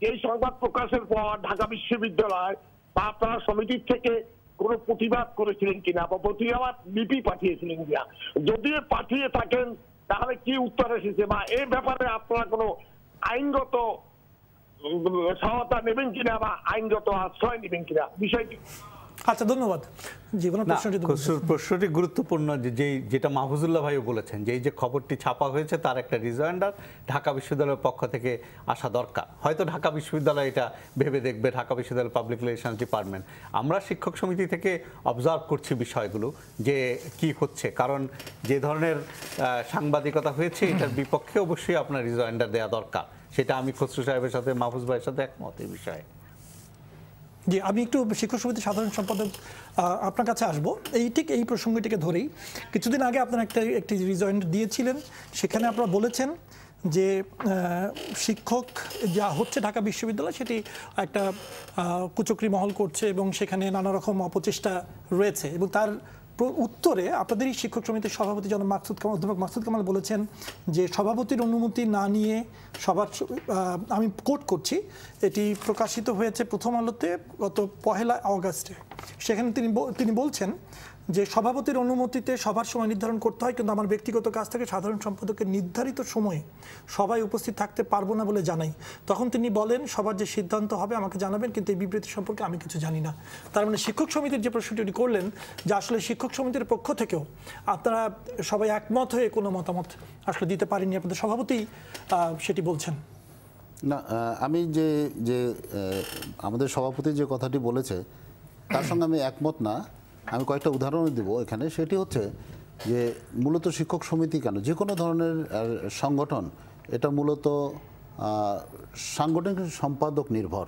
এই সংবাদ প্রকাশের পর ঢাকা বিশ্ববিদ্যালয় বা আপনারা সমিতির থেকে কোনো প্রতিবাদ করেছিলেন কিনা, বা প্রতিবাদ লিপি পাঠিয়েছিলেন কিনা? যদি পাঠিয়ে থাকেন তাহলে কি উত্তর এসেছে, বা এই ব্যাপারে আপনারা কোনো আইনগত সহায়তা নেবেন কিনা বা আইনগত আশ্রয় নেবেন কিনা বিষয়টি? আচ্ছা, ধন্যবাদ। প্রশ্নটি গুরুত্বপূর্ণ, যেটা মাহফুজুল্লাহ ভাইও বলেছেন, যে এই যে খবরটি ছাপা হয়েছে তার একটা রিজয়েন্ডার ঢাকা বিশ্ববিদ্যালয়ের পক্ষ থেকে আসা দরকার। হয়তো ঢাকা বিশ্ববিদ্যালয় এটা ভেবে দেখবে, ঢাকা বিশ্ববিদ্যালয় পাবলিক রিলেশনস ডিপার্টমেন্ট। আমরা শিক্ষক সমিতি থেকে অবজার্ভ করছি বিষয়গুলো যে কি হচ্ছে, কারণ যে ধরনের সাংবাদিকতা হয়েছে এটার বিপক্ষে অবশ্যই আপনার রিজয়েন্ডার দেওয়া দরকার। সেটা আমি খসরু সাহেবের সাথে, মাহফুজ ভাইয়ের সাথে একমত এই বিষয়ে। জি, আমি একটু শিক্ষক সমিতির সাধারণ সম্পাদক আপনার কাছে আসবো। ঠিক এই প্রসঙ্গটিকে ধরেই কিছুদিন আগে আপনারা একটি রিজয়েন্ট দিয়েছিলেন, সেখানে আপনারা বলেছেন যে শিক্ষক যা হচ্ছে ঢাকা বিশ্ববিদ্যালয় সেটি একটা কুচক্রি মহল করছে এবং সেখানে নানা রকম অপচেষ্টা রয়েছে, এবং তার উত্তরে আপনাদেরই শিক্ষক সমিতির সভাপতি জনাব অধ্যাপক মাকসুদ কামাল বলেছেন যে সভাপতির অনুমতি না নিয়ে সবার, আমি কোট করছি, এটি প্রকাশিত হয়েছে প্রথম আলোতে গত 1 আগস্টে। সেখানে তিনি বলছেন যে সভাপতির অনুমতিতে সবার সময় নির্ধারণ করতে হয়, কিন্তু আমার ব্যক্তিগত কাজ থেকে সাধারণ সম্পাদকের নির্ধারিত সময়ে সবাই উপস্থিত থাকতে পারবো না বলে জানাই। তখন তিনি বলেন সবার যে সিদ্ধান্ত হবে আমাকে জানাবেন, কিন্তু এই বিবৃতি সম্পর্কে আমি কিছু জানি না। তার মানে শিক্ষক সমিতির যে প্রশ্নটি উনি করলেন, যে আসলে শিক্ষক সমিতির পক্ষ থেকেও আপনারা সবাই একমত হয়ে কোনো মতামত আসলে দিতে পারেননি, আপনাদের সভাপতি সেটি বলছেন। না, আমি যে আমাদের সভাপতি যে কথাটি বলেছে তার সঙ্গে আমি একমত না। আমি কয়েকটা উদাহরণ দেব এখানে। সেটি হচ্ছে যে মূলত শিক্ষক সমিতি কেন, যে কোনো ধরনের সংগঠন এটা মূলত সাংগঠনিক সম্পাদক নির্ভর,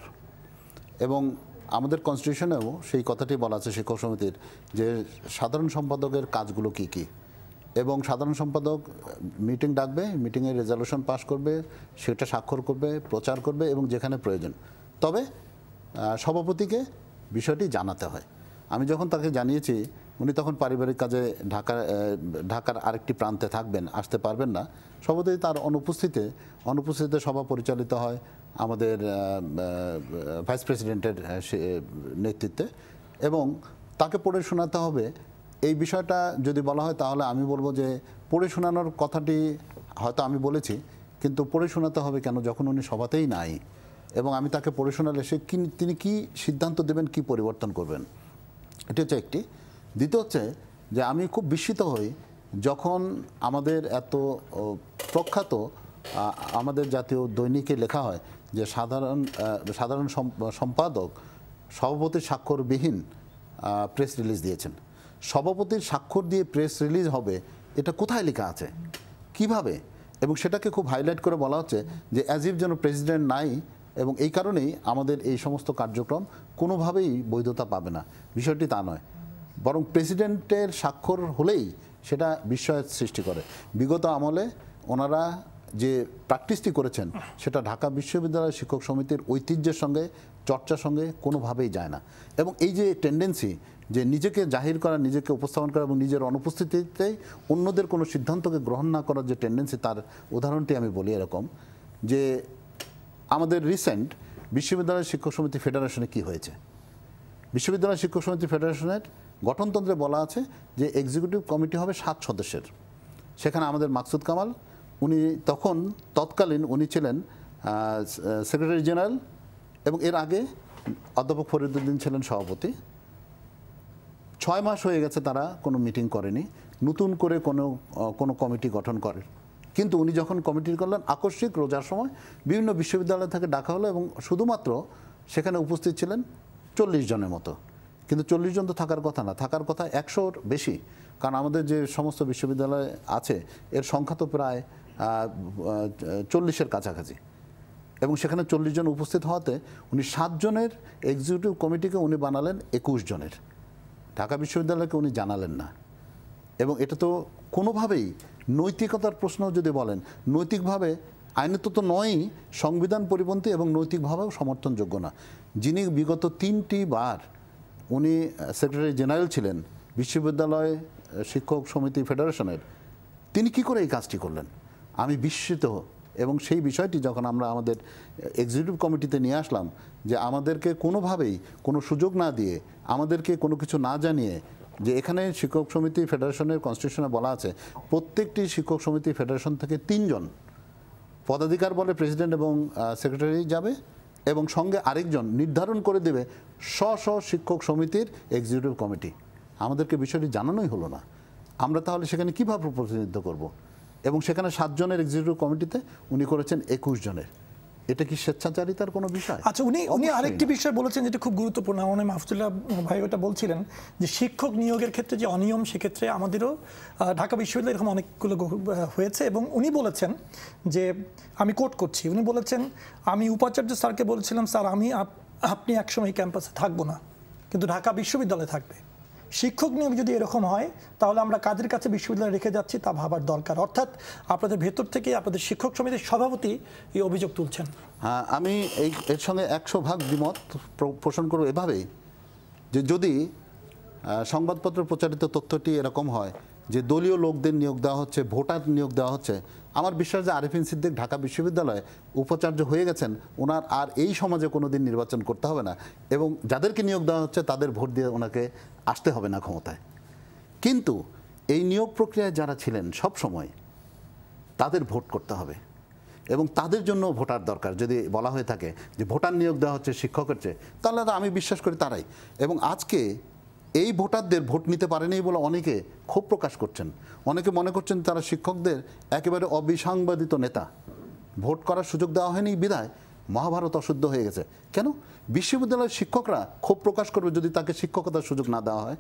এবং আমাদের কনস্টিটিউশনেও সেই কথাটি বলা আছে শিক্ষক সমিতির, যে সাধারণ সম্পাদকের কাজগুলো কি কি, এবং সাধারণ সম্পাদক মিটিং ডাকবে, মিটিংয়ে রেজলিউশন পাস করবে, সেটা স্বাক্ষর করবে, প্রচার করবে, এবং যেখানে প্রয়োজন তবে সভাপতিকে বিষয়টি জানাতে হয়। আমি যখন তাকে জানিয়েছি, উনি তখন পারিবারিক কাজে ঢাকার আরেকটি প্রান্তে থাকবেন, আসতে পারবেন না। সভাপতি তার অনুপস্থিতিতে সভা পরিচালিত হয় আমাদের ভাইস প্রেসিডেন্টের নেতৃত্বে, এবং তাকে পড়ে শোনাতে হবে। এই বিষয়টা যদি বলা হয় তাহলে আমি বলবো যে পড়ে শোনানোর কথাটি হয়তো আমি বলেছি, কিন্তু পড়ে শোনাতে হবে কেন, যখন উনি সভাতেই নাই, এবং আমি তাকে পড়ে শোনালে তিনি কি সিদ্ধান্ত দেবেন, কি পরিবর্তন করবেন, এটি হচ্ছে একটি। দ্বিতীয় হচ্ছে যে আমি খুব বিস্মিত হই যখন আমাদের এত প্রখ্যাত আমাদের জাতীয় দৈনিকে লেখা হয় যে সাধারণ সম্পাদক সভাপতির স্বাক্ষরবিহীন প্রেস রিলিজ দিয়েছেন। সভাপতির স্বাক্ষর দিয়ে প্রেস রিলিজ হবে, এটা কোথায় লেখা আছে, কিভাবে? এবং সেটাকে খুব হাইলাইট করে বলা হচ্ছে যে অ্যাজ ইফ যেন প্রেসিডেন্ট নাই, এবং এই কারণেই আমাদের এই সমস্ত কার্যক্রম কোনোভাবেই বৈধতা পাবে না। বিষয়টি তা নয়, বরং প্রেসিডেন্টের স্বাক্ষর হলেই সেটা বিস্ময়ের সৃষ্টি করে। বিগত আমলে ওনারা যে প্র্যাকটিসটি করেছেন সেটা ঢাকা বিশ্ববিদ্যালয় শিক্ষক সমিতির ঐতিহ্যের সঙ্গে, চর্চার সঙ্গে কোনোভাবেই যায় না। এবং এই যে টেন্ডেন্সি যে নিজেকে জাহির করা, নিজেকে উপস্থাপন করা এবং নিজের অনুপস্থিতিতে অন্যদের কোনো সিদ্ধান্তকে গ্রহণ না করার যে টেন্ডেন্সি, তার উদাহরণটি আমি বলি এরকম যে আমাদের রিসেন্ট বিশ্ববিদ্যালয় শিক্ষক সমিতি ফেডারেশনে কি হয়েছে। বিশ্ববিদ্যালয় শিক্ষক সমিতি ফেডারেশনের গঠনতন্ত্রে বলা আছে যে এক্সিকিউটিভ কমিটি হবে 7 সদস্যের। সেখানে আমাদের মাকসুদ কামাল, উনি তৎকালীন উনি ছিলেন সেক্রেটারি জেনারেল, এবং এর আগে অধ্যাপক ফরিদউদ্দিন ছিলেন সভাপতি। 6 মাস হয়ে গেছে তারা কোনো মিটিং করেনি, নতুন করে কোনো কমিটি গঠন করে। কিন্তু উনি যখন কমিটি করলেন, আকস্মিক রোজার সময় বিভিন্ন বিশ্ববিদ্যালয় থেকে ডাকা হলো, এবং শুধুমাত্র সেখানে উপস্থিত ছিলেন 40 জনের মতো। কিন্তু 40 জন তো থাকার কথা না, থাকার কথা 100-র বেশি, কারণ আমাদের যে সমস্ত বিশ্ববিদ্যালয় আছে এর সংখ্যা তো প্রায় 40-এর কাছাকাছি। এবং সেখানে 40 জন উপস্থিত হওয়াতে উনি 7 জনের এক্সিকিউটিভ কমিটিকে উনি বানালেন 21 জনের। ঢাকা বিশ্ববিদ্যালয়কে উনি জানালেন না। এবং এটা তো কোনোভাবেই নৈতিকতার প্রশ্ন যদি বলেন, নৈতিকভাবে আইনত তো নয়ই, সংবিধান পরিপন্থী এবং নৈতিকভাবেও সমর্থনযোগ্য না। যিনি বিগত 3টি বার উনি সেক্রেটারি জেনারেল ছিলেন বিশ্ববিদ্যালয় শিক্ষক সমিতি ফেডারেশনের, তিনি কি করে এই কাজটি করলেন? আমি বিস্মিত। এবং সেই বিষয়টি যখন আমরা আমাদের এক্সিকিউটিভ কমিটিতে নিয়ে আসলাম, যে আমাদেরকে কোনোভাবেই কোনো সুযোগ না দিয়ে, আমাদেরকে কোনো কিছু না জানিয়ে, যে এখানে শিক্ষক সমিতি ফেডারেশনের কনস্টিটিউশনে বলা আছে প্রত্যেকটি শিক্ষক সমিতি ফেডারেশন থেকে 3 জন পদাধিকার বলে প্রেসিডেন্ট এবং সেক্রেটারি যাবে, এবং সঙ্গে আরেকজন নির্ধারণ করে দেবে স্ব শিক্ষক সমিতির এক্সিকিউটিভ কমিটি। আমাদেরকে বিষয়টি জানানোই হলো না। আমরা তাহলে সেখানে কীভাবে প্রতিনিধিত্ব করব? এবং সেখানে 7 জনের এক্সিকিউটিভ কমিটিতে উনি করেছেন 21 জনের। এটা কি স্বেচ্ছাচারিতার কোনো বিষয়? আচ্ছা, উনি আরেকটি বিষয় বলেছেন যেটা খুব গুরুত্বপূর্ণ। আমাদের মাহফুজুল্লাহ ভাই ওটা বলছিলেন যে শিক্ষক নিয়োগের ক্ষেত্রে যে অনিয়ম, সেক্ষেত্রে আমাদেরও ঢাকা বিশ্ববিদ্যালয়ে এরকম অনেকগুলো হয়েছে। এবং উনি বলেছেন যে, আমি কোট করছি, উনি বলেছেন, আমি উপাচার্য স্যারকে বলেছিলাম, স্যার আপনি একসময় এই ক্যাম্পাসে থাকবো না, কিন্তু ঢাকা বিশ্ববিদ্যালয়ে থাকবে। শিক্ষক নিয়োগ যদি এরকম হয় তাহলে আমরা কাদের কাছে বিশ্ববিদ্যালয়ে রেখে যাচ্ছি তা ভাবার দরকার। অর্থাৎ আপনাদের ভেতর থেকে আপনাদের শিক্ষক সমিতির সভাপতি এই অভিযোগ তুলছেন। হ্যাঁ, আমি এর সঙ্গে 100% দ্বিমত পোষণ করব এভাবেই, যে যদি সংবাদপত্র প্রচারিত তথ্যটি এরকম হয় যে দলীয় লোকদের নিয়োগ দেওয়া হচ্ছে, ভোটার নিয়োগ দেওয়া হচ্ছে, আমার বিশ্বাস যে আরিফিন সিদ্দিক ঢাকা বিশ্ববিদ্যালয়ে উপাচার্য হয়ে গেছেন, ওনার আর এই সমাজে কোনো দিন নির্বাচন করতে হবে না, এবং যাদেরকে নিয়োগ দেওয়া হচ্ছে তাদের ভোট দিয়ে ওনাকে আসতে হবে না ক্ষমতায়। কিন্তু এই নিয়োগ প্রক্রিয়ায় যারা ছিলেন সব সময়, তাদের ভোট করতে হবে, এবং তাদের জন্য ভোটার দরকার। যদি বলা হয়ে থাকে যে ভোটার নিয়োগ দেওয়া হচ্ছে শিক্ষকের চেয়ে, তাহলে আমি বিশ্বাস করি তারাই। এবং আজকে এই ভোটারদের ভোট নিতে পারেনি বলে অনেকে ক্ষোভ প্রকাশ করছেন। অনেকে মনে করছেন তারা শিক্ষকদের একেবারে অবিসংবাদিত নেতা, ভোট করার সুযোগ দেওয়া হয়নি বিধায় মহাভারত অশুদ্ধ হয়ে গেছে। কেন? বিশ্ববিদ্যালয়ের শিক্ষকরা ক্ষোভ প্রকাশ করবে যদি তাকে শিক্ষকতার সুযোগ না দেওয়া হয়।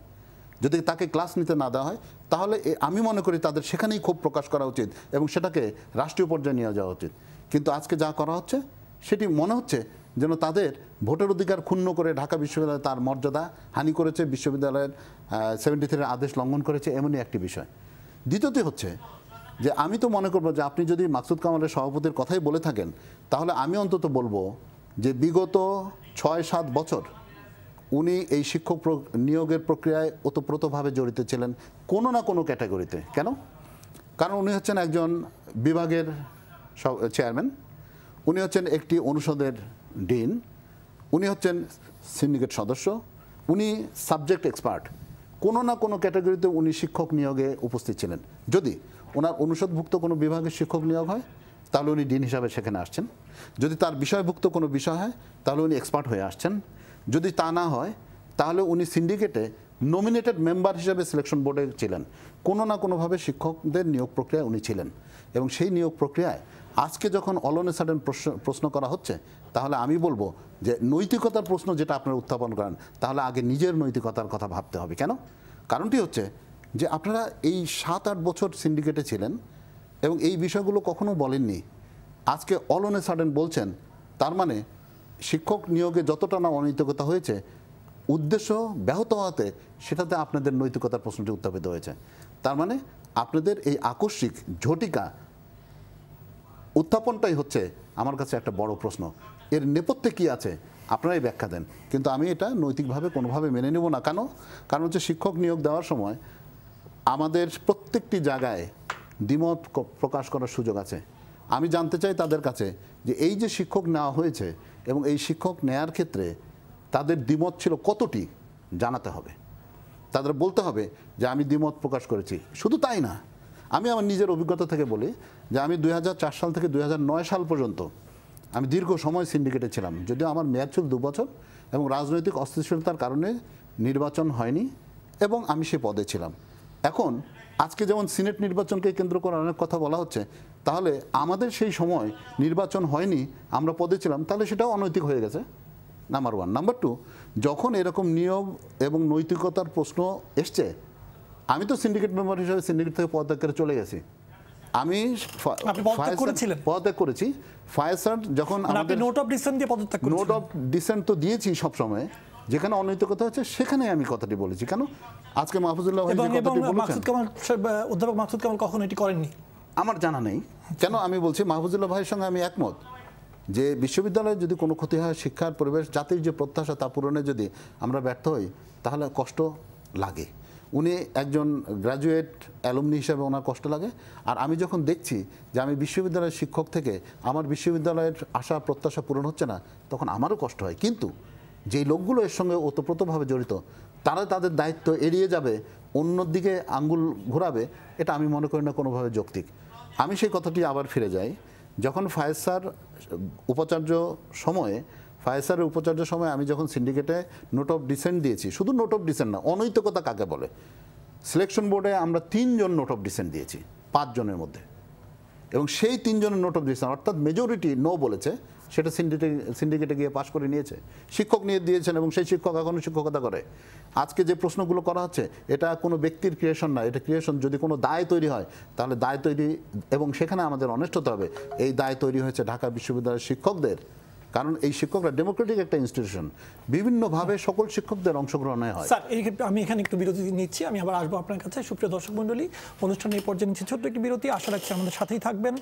যদি তাকে ক্লাস নিতে না দেওয়া হয় তাহলে আমি মনে করি তাদের সেখানেই ক্ষোভ প্রকাশ করা উচিত এবং সেটাকে রাষ্ট্রীয় পর্যায়ে নিয়ে যাওয়া উচিত। কিন্তু আজকে যা করা হচ্ছে সেটি মনে হচ্ছে যেন তাদের ভোটের অধিকার ক্ষুণ্ণ করে ঢাকা বিশ্ববিদ্যালয় তার মর্যাদা হানি করেছে, বিশ্ববিদ্যালয়ের 73 আদেশ লঙ্ঘন করেছে, এমনই একটি বিষয়। দ্বিতীয়টি হচ্ছে যে আমি তো মনে করবো যে আপনি যদি মাকসুদ কামালের সভাপতির কথাই বলে থাকেন তাহলে আমি অন্তত বলবো যে বিগত 6-7 বছর উনি এই শিক্ষক নিয়োগের প্রক্রিয়ায় ওতপ্রোতভাবে জড়িত ছিলেন কোনো না কোনো ক্যাটাগরিতে। কেন? কারণ উনি হচ্ছেন একজন বিভাগের চেয়ারম্যান, উনি হচ্ছেন একটি অনুষদের ডিন, উনি হচ্ছেন সিন্ডিকেট সদস্য, উনি সাবজেক্ট এক্সপার্ট। কোনো না কোনো ক্যাটাগরিতে উনি শিক্ষক নিয়োগে উপস্থিত ছিলেন। যদি ওনার অনুষদভুক্ত কোনো বিভাগের শিক্ষক নিয়োগ হয় তাহলে উনি ডিন হিসাবে সেখানে আসছেন, যদি তার বিষয়ভুক্ত কোনো বিষয় হয় তাহলে উনি এক্সপার্ট হয়ে আসছেন, যদি তা না হয় তাহলে উনি সিন্ডিকেটে নমিনেটেড মেম্বার হিসেবে সিলেকশন বোর্ডে ছিলেন। কোনো না কোনোভাবে শিক্ষকদের নিয়োগ প্রক্রিয়ায় উনি ছিলেন এবং সেই নিয়োগ প্রক্রিয়ায় আজকে যখন অল অন এ সাডেন প্রশ্ন করা হচ্ছে তাহলে আমি বলবো যে নৈতিকতার প্রশ্ন যেটা আপনারা উত্থাপন করেন তাহলে আগে নিজের নৈতিকতার কথা ভাবতে হবে। কেন? কারণটি হচ্ছে যে আপনারা এই 7-8 বছর সিন্ডিকেটে ছিলেন এবং এই বিষয়গুলো কখনো বলেননি, আজকে অল অন এ সাডেন বলছেন। তার মানে শিক্ষক নিয়োগে যতটা না অনৈতিকতা হয়েছে উদ্দেশ্য ব্যাহত হওয়াতে সেটাতে আপনাদের নৈতিকতার প্রশ্নটি উত্থাপিত হয়েছে। তার মানে আপনাদের এই আকস্মিক ঝটিকা উত্থাপনটাই হচ্ছে আমার কাছে একটা বড় প্রশ্ন। এর নেপথ্যে কি আছে আপনারাই ব্যাখ্যা দেন, কিন্তু আমি এটা নৈতিকভাবে কোনোভাবে মেনে নেব না। কেন? কারণ হচ্ছে শিক্ষক নিয়োগ দেওয়ার সময় আমাদের প্রত্যেকটি জায়গায় দ্বিমত প্রকাশ করার সুযোগ আছে। আমি জানতে চাই তাদের কাছে যে এই যে শিক্ষক নেওয়া হয়েছে এবং এই শিক্ষক নেয়ার ক্ষেত্রে তাদের দ্বিমত ছিল কতটি জানাতে হবে। তাদের বলতে হবে যে আমি দ্বিমত প্রকাশ করেছি। শুধু তাই না, আমি আমার নিজের অভিজ্ঞতা থেকে বলি যে আমি 2004 সাল থেকে 2009 সাল পর্যন্ত আমি দীর্ঘ সময় সিন্ডিকেটে ছিলাম, যদিও আমার মেয়াদ ছিল 2 বছর এবং রাজনৈতিক অস্থিতিশীলতার কারণে নির্বাচন হয়নি এবং আমি সে পদে ছিলাম। এখন আজকে যেমন সিনেট নির্বাচনকে কেন্দ্র করে অনেক কথা বলা হচ্ছে, তাহলে আমাদের সেই সময় নির্বাচন হয়নি, আমরা পদে ছিলাম, তাহলে সেটাও অনৈতিক হয়ে গেছে। নাম্বার 1। নাম্বার 2, যখন এরকম নিয়োগ এবং নৈতিকতার প্রশ্ন এসছে, আমি তো সিন্ডিকেট মেম্বার হিসেবে সিন্ডিকেট থেকে পদত্যাগ করে চলে গেছি। আমি পদত্যাগ করেছি। ফায়ার স্যার যখন আমাদের নোট অফ ডিসেন্ট দিয়ে পদত্যাগ করেছেন। নোট অফ ডিসেন্ট তো দিয়েছি সব সময়, যেখানে অনৈতিকতা হচ্ছে সেখানে আমি কথাটি বলেছি। কেন? আজকে মাহফুজুল্লাহ ভাই যে কথাটি বলেছেন, অধ্যাপক মাকসুদ কামাল কখনো এটি করেননি আমার জানা নেই। কেন আমি বলছি, মাহফুজুল্লাহ ভাইয়ের সঙ্গে আমি একমত যে বিশ্ববিদ্যালয়ে যদি কোনো ক্ষতি হয়, শিক্ষার পরিবেশ, জাতির যে প্রত্যাশা তা পূরণে যদি আমরা ব্যর্থ হই তাহলে কষ্ট লাগে। উনি একজন গ্র্যাজুয়েট অ্যালুমনি হিসেবে ওনার কষ্ট লাগে। আর আমি যখন দেখছি যে আমি বিশ্ববিদ্যালয়ের শিক্ষক থেকে আমার বিশ্ববিদ্যালয়ের আশা প্রত্যাশা পূরণ হচ্ছে না, তখন আমারও কষ্ট হয়। কিন্তু যেই লোকগুলো এর সঙ্গে ওতপ্রোতভাবে জড়িত তারা তাদের দায়িত্ব এড়িয়ে যাবে, অন্যদিকে আঙ্গুল ঘোরাবে, এটা আমি মনে করি না কোনোভাবে যৌক্তিক। আমি সেই কথাটি আবার ফিরে যাই, যখন ফায়েজ স্যার উপাচার্য সময়ে ফায়েসারের উপাচার্য সময় আমি যখন সিন্ডিকেটে নোট অফ ডিসেন্ট দিয়েছি, শুধু নোট অফ ডিসেন্ট না, অনৈতিকতা কাকে বলে, সিলেকশন বোর্ডে আমরা 3 জন নোট অফ ডিসেন্ট দিয়েছি 5 জনের মধ্যে, এবং সেই 3 জনের নোট অফ ডিসেন্ট অর্থাৎ মেজরিটি নো বলেছে, সেটা সিন্ডিকেটে গিয়ে পাশ করে নিয়েছে, শিক্ষক নিয়ে দিয়েছেন এবং সেই শিক্ষক এখনও শিক্ষকতা করে। আজকে যে প্রশ্নগুলো করা হচ্ছে এটা কোনো ব্যক্তির ক্রিয়েশন না, এটা ক্রিয়েশন। যদি কোনো দায় তৈরি হয় তাহলে দায় তৈরি, এবং সেখানে আমাদের অনেস্ট হতে হবে, এই দায় তৈরি হয়েছে ঢাকা বিশ্ববিদ্যালয়ের শিক্ষকদের। কারণ এই শিক্ষকরা ডেমোক্রেটিক একটা ইনস্টিটিউশন, বিভিন্নভাবে সকল শিক্ষকদের অংশগ্রহণে হয়। স্যার, আমি এখানে একটু বিরতি নিচ্ছি, আমি আবার আসবো আপনার কাছে। সুপ্রিয় দর্শক মণ্ডলী, অনুষ্ঠানের এই পর্যায়ে নিচ্ছি ছোট্ট একটি বিরতি। আশা রাখছি আমাদের সাথেই থাকবেন।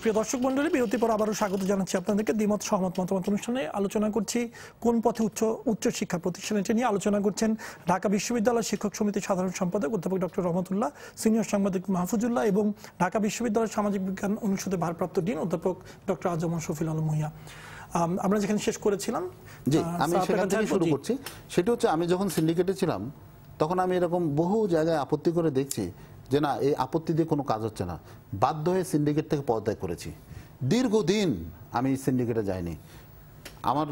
প্রিয় দর্শক মণ্ডলী, বিরতির পর আবারও স্বাগত জানাচ্ছি আপনাদেরকে দ্বিমত সহমত মতামত অনুষ্ঠানে। আলোচনা করছি কোন পথে উচ্চ শিক্ষা প্রতিষ্ঠান, এটা নিয়ে আলোচনা করছেন ঢাকা বিশ্ববিদ্যালয় শিক্ষক সমিতির সাধারণ সম্পাদক অধ্যাপক ডক্টর রহমতুল্লাহ, সিনিয়র সাংবাদিক মাহফুজুল্লাহ এবং ঢাকা বিশ্ববিদ্যালয়ের সামাজিক বিজ্ঞান অনুষদের ভারপ্রাপ্ত ডিন অধ্যাপক ডক্টর আজমল শফিল আলম ভূঁইয়া। আমরা যেখানে শেষ করেছিলাম, জি আমি সেখান থেকে শুরু করছি। সেটা হচ্ছে আমি যখন সিন্ডিকেটে ছিলাম তখন আমি এরকম বহু জায়গায় আপত্তি করে দেখছি যে না, এই আপত্তি দিয়ে কোনো কাজ হচ্ছে না, বাধ্য হয়ে সিন্ডিকেট থেকে পদত্যাগ করেছি। দীর্ঘদিন আমি সিন্ডিকেটে যাইনি। আমার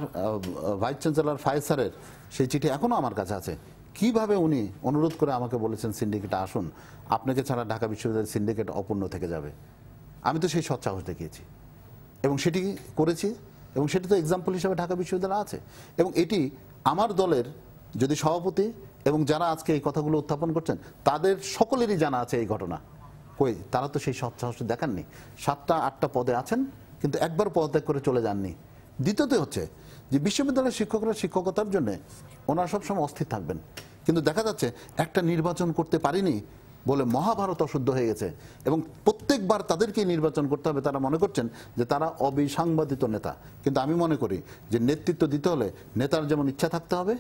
ভাইস চ্যান্সেলর ফায়েজ স্যারের সেই চিঠি এখনও আমার কাছে আছে, কিভাবে উনি অনুরোধ করে আমাকে বলেছেন সিন্ডিকেটে আসুন, আপনাকে ছাড়া ঢাকা বিশ্ববিদ্যালয়ের সিন্ডিকেট অপূর্ণ থেকে যাবে। আমি তো সেই সৎসাহস দেখিয়েছি এবং সেটি করেছি এবং সেটা তো এক্সাম্পল হিসেবে ঢাকা বিশ্ববিদ্যালয় আছে। এবং এটি আমার দলের যদি সভাপতি এবং যারা আজকে এই কথাগুলো উত্থাপন করছেন তাদের সকলেরই জানা আছে এই ঘটনা। কই তারা তো সেই সৎসাহস দেখাননি। 7টা 8টা পদে আছেন কিন্তু একবার পদত্যাগ করে চলে যাননি। দ্বিতীয়ত হচ্ছে যে বিশ্ববিদ্যালয়ের শিক্ষকরা শিক্ষকতার জন্য ওনারা সবসময় অস্থির থাকবেন, কিন্তু দেখা যাচ্ছে একটা নির্বাচন করতে পারিনি বলে মহাভারত অশুদ্ধ হয়ে গেছে এবং প্রত্যেকবার তাদেরকে নির্বাচন করতে হবে। তারা মনে করছেন যে তারা অবিসাংবাদিত নেতা, কিন্তু আমি মনে করি যে নেতৃত্ব দিতে হলে নেতার যেমন ইচ্ছা থাকতে হবে,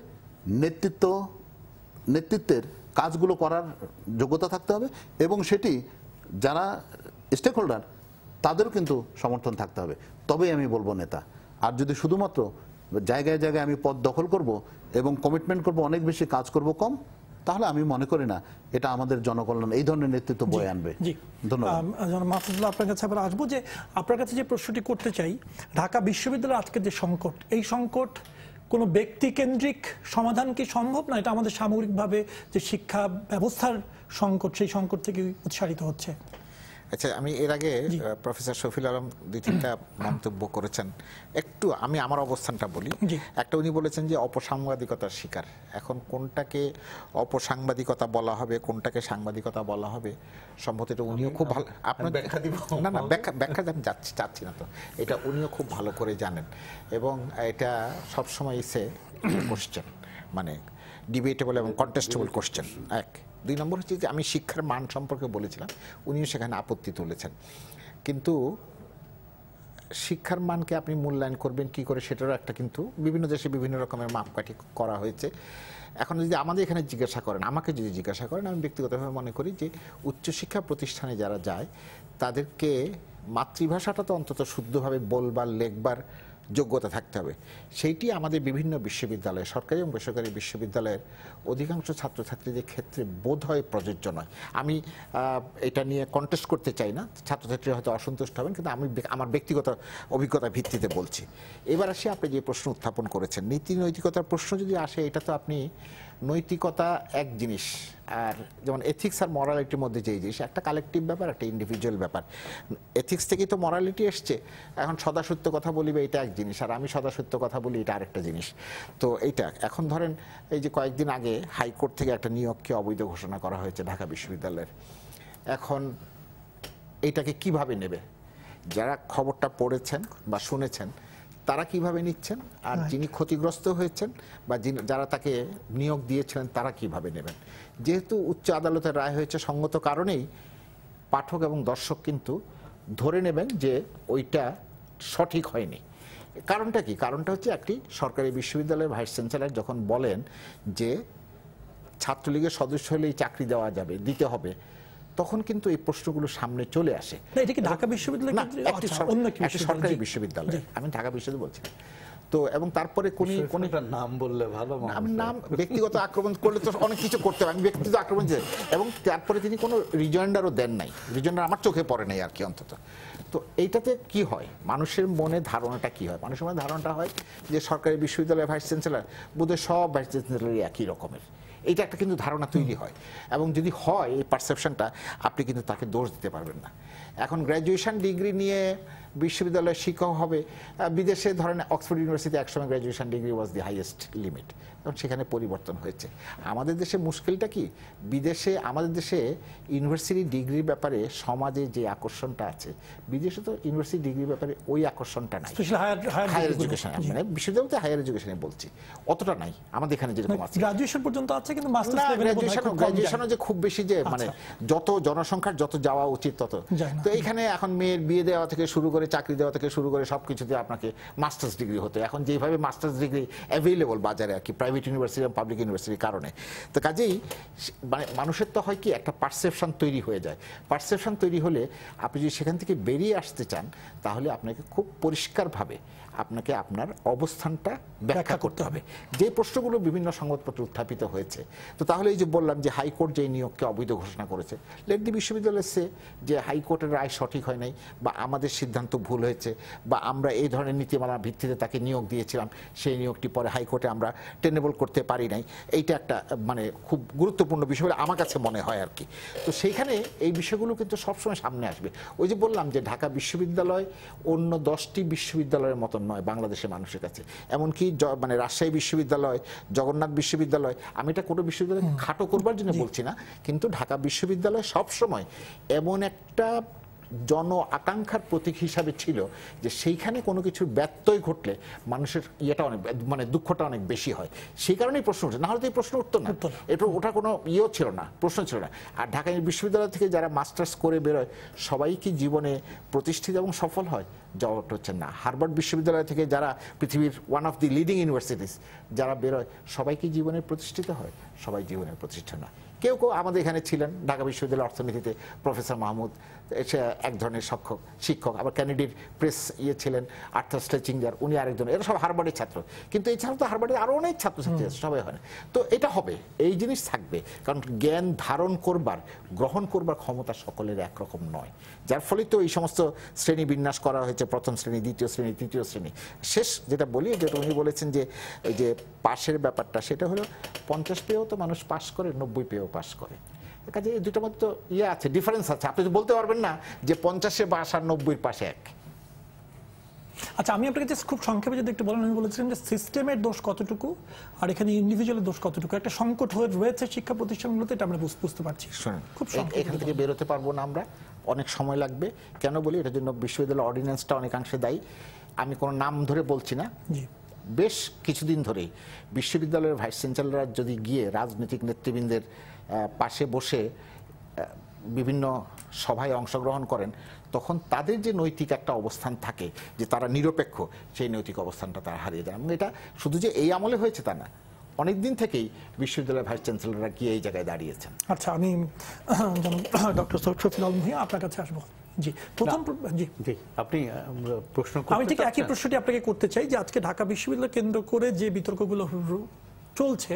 নেতৃত্বের কাজগুলো করার যোগ্যতা থাকতে হবে এবং সেটি যারা স্টেক হোল্ডার তাদেরও কিন্তু সমর্থন থাকতে হবে, তবেই আমি বলবো নেতা। আর যদি শুধুমাত্র জায়গায় জায়গায় আমি পদ দখল করব এবং কমিটমেন্ট করব অনেক বেশি, কাজ করব কম, তাহলে আমি মনে করি না এটা আমাদের জনকল্যাণ এই ধরনের নেতৃত্ব বয়ে আনবে। ধন্যবাদ। মাহফুজুল্লাহ, আপনার কাছে আবার আসবো যে আপনার কাছে যে প্রশ্নটি করতে চাই, ঢাকা বিশ্ববিদ্যালয়ের আজকের যে সংকট, এই সংকট কোনো ব্যক্তিকেন্দ্রিক সমাধান কি সম্ভব না? এটা আমাদের সামগ্রিকভাবে যে শিক্ষা ব্যবস্থার সংকট, সেই সংকট থেকে উৎসারিত হচ্ছে। আচ্ছা, আমি এর আগে প্রফেসর শফিউল আলম 2-3টা মন্তব্য করেছেন, একটু আমি আমার অবস্থানটা বলি। একটা, উনি বলেছেন যে অপসাংবাদিকতার শিকার। এখন কোনটাকে অপসাংবাদিকতা বলা হবে, কোনটাকে সাংবাদিকতা বলা হবে, সম্ভবত এটা উনিও খুব ভালো, আপনার ব্যাখ্যা দিব না, ব্যাখ্যা আমি চাচ্ছি না তো, এটা উনিও খুব ভালো করে জানেন এবং এটা সবসময় ইসে কোশ্চেন, মানে ডিবেটেবল এবং কন্টেস্টেবল কোশ্চেন। 1, 2 নম্বর হচ্ছে যে আমি শিক্ষার মান সম্পর্কে বলেছিলাম, উনিও সেখানে আপত্তি তুলেছেন, কিন্তু শিক্ষার মানকে আপনি মূল্যায়ন করবেন কি করে সেটারও একটা কিন্তু বিভিন্ন দেশে বিভিন্ন রকমের মাপকাঠি করা হয়েছে। এখন যদি আমাদের এখানে জিজ্ঞাসা করেন, আমাকে যদি জিজ্ঞাসা করেন, আমি ব্যক্তিগতভাবে মনে করি যে উচ্চশিক্ষা প্রতিষ্ঠানে যারা যায় তাদেরকে মাতৃভাষাটা তো অন্তত শুদ্ধভাবে বলবার লেখবার যোগ্যতা থাকতে হবে। সেইটি আমাদের বিভিন্ন বিশ্ববিদ্যালয়ে, সরকারি এবং বেসরকারি বিশ্ববিদ্যালয়ের অধিকাংশ ছাত্রছাত্রীদের ক্ষেত্রে বোধ হয় প্রযোজ্য নয়। আমি এটা নিয়ে কন্টেস্ট করতে চাই না, ছাত্রছাত্রীরা হয়তো অসন্তুষ্ট হবেন, কিন্তু আমি আমার ব্যক্তিগত অভিজ্ঞতার ভিত্তিতে বলছি। এবার আসি আপনি যে প্রশ্ন উত্থাপন করেছেন, নীতি নৈতিকতার প্রশ্ন যদি আসে, এটা তো আপনি নৈতিকতা এক জিনিস, আর যেমন এথিক্স আর মরালিটির মধ্যে যেই জিনিস, একটা কালেকটিভ ব্যাপার, একটা ইন্ডিভিজুয়াল ব্যাপার। এথিক্স থেকেই তো মরালিটি এসছে। এখন সদাসত্য কথা বলিবে এটা এক জিনিস, আর আমি সদাসত্য কথা বলি এটা আরেকটা জিনিস। তো এইটা এখন ধরেন, এই যে কয়েকদিন আগে হাইকোর্ট থেকে একটা নিয়োগকে অবৈধ ঘোষণা করা হয়েছে ঢাকা বিশ্ববিদ্যালয়ের। এখন এইটাকে কিভাবে নেবে? যারা খবরটা পড়েছেন বা শুনেছেন তারা কিভাবে নিচ্ছেন, আর যিনি ক্ষতিগ্রস্ত হয়েছেন বা যারা তাকে নিয়োগ দিয়েছিলেন তারা কিভাবে নেবেন? যেহেতু উচ্চ আদালতের রায় হয়েছে, সঙ্গত কারণেই পাঠক এবং দর্শক কিন্তু ধরে নেবেন যে ওইটা সঠিক হয়নি। কারণটা কি? কারণটা হচ্ছে, একটি সরকারি বিশ্ববিদ্যালয়ের ভাইস চ্যান্সেলর যখন বলেন যে ছাত্রলীগের সদস্য হলেই চাকরি দেওয়া যাবে, দিতে হবে, তখন কিন্তু এই প্রশ্নগুলো সামনে চলে আসে। এটা কি ঢাকা বিশ্ববিদ্যালয়? সরকারি বিশ্ববিদ্যালয়, আমি ঢাকা বিশ্ববিদ্যালয় বলছি। তো এবং তারপরে কোন নাম বললে ভালো, আমি নাম ব্যক্তিগত আক্রমণ করলে তো অনেক কিছু করতে হবে, আমি ব্যক্তিগত আক্রমণ চাই। এবং তারপরে তিনি কোনো রিজয়েন্ডারও দেন নাই, রিজয়েন্ডার আমার চোখে পড়ে নাই আর কি অন্তত। তো এইটাতে কি হয়, মানুষের মনে ধারণাটা কি হয়? মানুষের মনে ধারণাটা হয় যে সরকারি বিশ্ববিদ্যালয়ের ভাইস চ্যান্সেলর বোধহয় সব ভাইস চ্যান্সেলরই একই রকমের, এইটা একটা কিন্তু ধারণা তৈরি হয়। এবং যদি হয় এই পারসেপশনটা, আপনি কিন্তু তাকে দোষ দিতে পারবেন না। এখন গ্র্যাজুয়েশন ডিগ্রি নিয়ে বিশ্ববিদ্যালয়ের শিক্ষক হবে, বিদেশে ধরেন অক্সফোর্ড ইউনিভার্সিটি একসময় graduation degree was the highest limit, এবং সেখানে পরিবর্তন হয়েছে। আমাদের দেশে মুশকিলটা কি, বিদেশে আমাদের দেশে ইউনিভার্সিটি ডিগ্রির ব্যাপারে সমাজে যে আকর্ষণটা আছে, বিদেশে তো ইউনিভার্সিটি ডিগ্রির ব্যাপারে ওই আকর্ষণটা নাই। হায়ার এডুকেশন, মানে বিশ্ববিদ্যালয়তে হায়ার এডুকেশনে বলছি, অতটা নাই আমাদের এখানে যেরকম আছে। গ্র্যাজুয়েশন পর্যন্ত আছে, কিন্তু গ্র্যাজুয়েশনও যে খুব বেশি যে মানে যত জনসংখ্যার যত যাওয়া উচিত তত। তো এইখানে এখন মেয়ের বিয়ে দেওয়া থেকে শুরু করে, চাকরি দেওয়া থেকে শুরু করে সবকিছুতে আপনাকে মাস্টার্স ডিগ্রি হতো। এখন যেভাবে মাস্টার্স ডিগ্রি অ্যাভেলেবল বাজারে আর কি, প্রাইভেট ইউনিভার্সিটি এবং পাবলিক ইউনিভার্সিটির কারণে, তো কাজেই মানে মানুষের তো হয় কি একটা পারসেপশন তৈরি হয়ে যায়। পারসেপশন তৈরি হলে আপনি যদি সেখান থেকে বেরিয়ে আসতে চান, তাহলে আপনাকে খুব পরিষ্কারভাবে আপনাকে আপনার অবস্থানটা ব্যাখ্যা করতে হবে। যে প্রশ্নগুলো বিভিন্ন সংবাদপত্রে উত্থাপিত হয়েছে, তো তাহলে এই যে বললাম যে হাইকোর্ট যে নিয়োগকে অবৈধ ঘোষণা করেছে, লেট দি বিশ্ববিদ্যালয় সে যে হাইকোর্টের রায় সঠিক হয় নাই, বা আমাদের সিদ্ধান্ত ভুল হয়েছে, বা আমরা এই ধরনের নীতিমালার ভিত্তিতে তাকে নিয়োগ দিয়েছিলাম, সেই নিয়োগটি পরে হাইকোর্টে আমরা টেনেবল সাস্টেনেবল করতে পারি নাই, এইটা একটা মানে খুব গুরুত্বপূর্ণ বিষয় বলে আমার কাছে মনে হয় আর কি। তো সেইখানে এই বিষয়গুলো কিন্তু সবসময় সামনে আসবে। ওই যে বললাম যে ঢাকা বিশ্ববিদ্যালয় অন্য 10টি বিশ্ববিদ্যালয়ের মতন নয় বাংলাদেশের মানুষের কাছে, এমনকি মানে রাজশাহী বিশ্ববিদ্যালয়, জগন্নাথ বিশ্ববিদ্যালয়, আমি এটা কোনো বিশ্ববিদ্যালয় খাটো করবার জন্য বলছি না, কিন্তু ঢাকা বিশ্ববিদ্যালয় সবসময় এমন একটা জন আকাঙ্ক্ষার প্রতীক হিসাবে ছিল যে সেইখানে কোনো কিছুর ব্যত্যয় ঘটলে মানুষের ইয়েটা অনেক মানে দুঃখটা অনেক বেশি হয়। সেই কারণেই প্রশ্ন উঠছে, না হলে তো এই প্রশ্ন উঠতো না, এটা ওটা কোনো ইয়েও ছিল না, প্রশ্ন ছিল না। আর ঢাকা বিশ্ববিদ্যালয় থেকে যারা মাস্টার্স করে বেরোয় সবাই কি জীবনে প্রতিষ্ঠিত এবং সফল হয়? জবাবটা হচ্ছে না। হার্ভার্ড বিশ্ববিদ্যালয় থেকে যারা পৃথিবীর one of the leading universities যারা বেরোয় সবাই কি জীবনে প্রতিষ্ঠিত হয়? সবাই জীবনে প্রতিষ্ঠিত না। কেউ কেউ আমাদের এখানে ছিলেন ঢাকা বিশ্ববিদ্যালয়ের অর্থনীতিতে প্রফেসর মাহমুদ, সে এক ধরনের শিক্ষক, আবার ক্যানেডির প্রেস ছিলেন আর্থার স্লেচিঙ্গার, উনি আরেকজন, এরা সব হার্ভার্ডের ছাত্র। কিন্তু এছাড়াও তো হার্ভার্ডের আরও অনেক ছাত্রছাত্রী আছে, সবাই হয় না। তো এটা হবে, এই জিনিস থাকবে, কারণ জ্ঞান ধারণ করবার, গ্রহণ করবার ক্ষমতা সকলের একরকম নয়, যার ফলে তো এই সমস্ত শ্রেণী বিন্যাস করা হয়েছে, প্রথম শ্রেণী, দ্বিতীয় শ্রেণী, তৃতীয় শ্রেণী। শেষ যেটা বলি, যেটা উনি বলেছেন যে এই যে পাশের ব্যাপারটা, সেটা হলো 50 পেয়েও তো মানুষ পাস করে, 90 পেয়েও পাস করে। কাজে এই দুটোর মধ্যে তো ইয়ে আছে, ডিফারেন্স আছে। আপনি তো বলতে পারবেন না যে 50-এ পাস আর 90-এর পাশে এক। আচ্ছা, আমি আপনাকে জাস্ট খুব সংক্ষেপে যদি একটু বলেন, আমি বলেছিলাম যে সিস্টেমের দোষ কতটুকু আর এখানে ইন্ডিভিজুয়ালের দোষ কতটুকু, একটা সংকট হয়ে রয়েছে শিক্ষা প্রতিষ্ঠানগুলোতে, এটা আমরা বুঝতে পারছি। খুব এখান থেকে বেরোতে পারবো না আমরা, অনেক সময় লাগবে। কেন বলি? এটার জন্য বিশ্ববিদ্যালয় অর্ডিন্যান্সটা অনেকাংশে দায়ী। আমি কোনো নাম ধরে বলছি না, বেশ কিছুদিন ধরেই বিশ্ববিদ্যালয়ের ভাইস চ্যান্সেলররা যদি গিয়ে রাজনৈতিক নেতৃবৃন্দের পাশে বসে বিভিন্ন সভায় অংশগ্রহণ করেন, তখন তাদের যে নৈতিক একটা অবস্থান থাকে যে তারা নিরপেক্ষ, সেই নৈতিক অবস্থানটা তারা হারিয়ে দেন। এবং এটা শুধু যে এই আমলে হয়েছে তা না, অনেক দিন থেকেই বিশ্ববিদ্যালয়ের ভাইস চ্যান্সেলররা গিয়ে এই জায়গায় দাঁড়িয়েছেন। আচ্ছা, আমি ডক্টর শফিউল আলম ভূঁইয়া আপনার কাছে আসবো। জি, প্রথম জি আপনি প্রশ্ন, আমি ঠিক একই প্রশ্নটি আপনাকে করতে চাই যে আজকে ঢাকা বিশ্ববিদ্যালয় কেন্দ্র করে যে বিতর্কগুলো চলছে,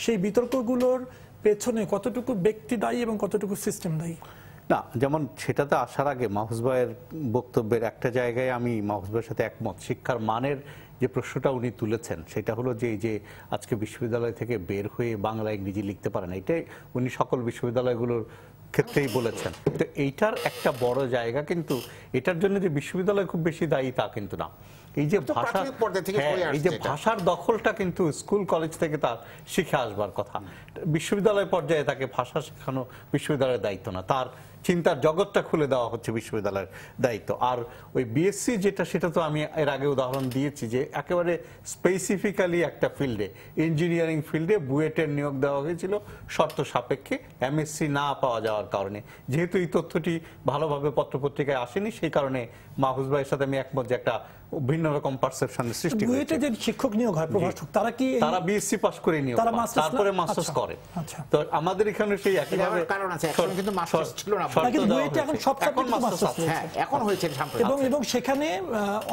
সেই বিতর্কগুলোর পেছনে কতটুকু ব্যক্তি দায়ী এবং কতটুকু সিস্টেম দায়ী? না, যেমন সেটাতে আসার আগে মাহফুজ ভাইয়ের বক্তব্যের একটা জায়গায় আমি মাহফুজ ভাইয়ের সাথে একমত। শিক্ষার মানের যে প্রশ্নটা উনি তুলেছেন সেটা হলো যে এই যে আজকে বিশ্ববিদ্যালয় থেকে বের হয়ে বাংলা ইংরেজি লিখতে পারে না, এটাই উনি সকল বিশ্ববিদ্যালয়গুলোর ক্ষেত্রেই বলেছেন। তো এইটার একটা বড় জায়গা, কিন্তু এটার জন্য যে বিশ্ববিদ্যালয় খুব বেশি দায়ী তা কিন্তু না। এই যে ভাষার দখলটা কিন্তু স্কুল কলেজ থেকে তার শিখে আসবার কথা। বিশ্ববিদ্যালয় পর্যায়ে তাকে ভাষা শেখানো বিশ্ববিদ্যালয়ের দায়িত্ব না, তার চিন্তার জগৎটা খুলে দেওয়া হচ্ছে বিশ্ববিদ্যালয়ের দায়িত্ব। আর ওই বিএসসি যেটা, সেটা তো আমি এর আগে উদাহরণ দিয়েছি যে একেবারে স্পেসিফিক্যালি একটা ফিল্ডে, ইঞ্জিনিয়ারিং ফিল্ডে বুয়েটের নিয়োগ দেওয়া হয়েছিল শর্ত সাপেক্ষে, এমএসসি না পাওয়া যাওয়ার কারণে। যেহেতু এই তথ্যটি ভালোভাবে পত্রপত্রিকায় আসেনি, সেই কারণে মাহফুজ ভাইয়ের সাথে আমি একমত যে একটা ভিন্ন রকম পারসেপশনের সৃষ্টি হয়েছে। বুয়েটে যে শিক্ষক নিয়োগ হয়, প্রভাষক, তারা বিএসসি পাস করে নিয়োগ, তারপরে মাস্টার্স করে। তো আমাদের এখানে সেই একইভাবে কারণ আছে, এখন কিন্তু মাস্টার্স ছিল না, বুয়েটে এখন সব সাবজেক্টে মাস্টার্স, হ্যাঁ এখন হয়েছে, এবং সেখানে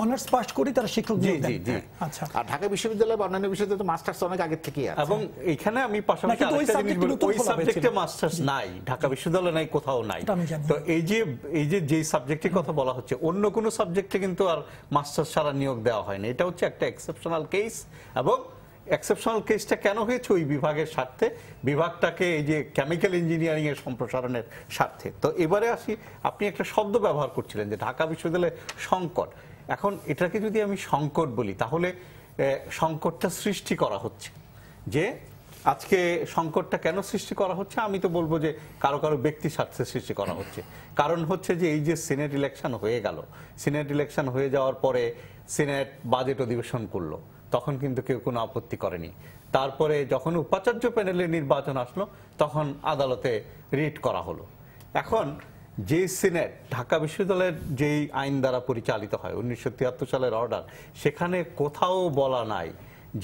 অনার্স পাস করে তারা শিক্ষক নিয়োগ দেন। আচ্ছা, আর ঢাকা বিশ্ববিদ্যালয় বা অন্যান্য বিশ্ববিদ্যালয়ে তো মাস্টার্স অনেক আগে থেকেই আছে। এবং এখানে আমি পাশাপাশি আরেকটা জিনিস বলি, ওই সাবজেক্টে মাস্টার্স নাই, ঢাকা বিশ্ববিদ্যালয় নাই, কোথাও নাই। তো এই যে সাবজেক্টের কথা বলা হচ্ছে, অন্য কোনো সাবজেক্টে কিন্তু আর মাস্টার্স ছাড়া নিয়োগ দেওয়া হয়নি। এটা হচ্ছে একটা এক্সেপশনাল কেস, এবং এক্সেপশনাল কেসটা কেন হয়েছে? ওই বিভাগের স্বার্থে, বিভাগটাকে এই যে কেমিক্যাল ইঞ্জিনিয়ারিং এর সম্প্রসারণের স্বার্থে। তো এবারে আসি, আপনি একটা শব্দ ব্যবহার করছিলেন যে ঢাকা বিশ্ববিদ্যালয়ে সংকট। এখন এটাকে যদি আমি সংকট বলি, তাহলে সংকটটা সৃষ্টি করা হচ্ছে। যে আজকে সংকটটা কেন সৃষ্টি করা হচ্ছে? আমি তো বলবো যে কারো কারো ব্যক্তি স্বার্থে সৃষ্টি করা হচ্ছে। কারণ হচ্ছে যে এই যে সিনেট ইলেকশন হয়ে গেল, সিনেট ইলেকশন হয়ে যাওয়ার পরে সিনেট বাজেট অধিবেশন করলো, তখন কিন্তু কেউ কোনো আপত্তি করেনি। তারপরে যখন উপাচার্য প্যানেলের নির্বাচন আসলো, তখন আদালতে রিট করা হলো। এখন যে সিনেট ঢাকা বিশ্ববিদ্যালয়ের যেই আইন দ্বারা পরিচালিত হয়, 1973 সালের অর্ডার, সেখানে কোথাও বলা নাই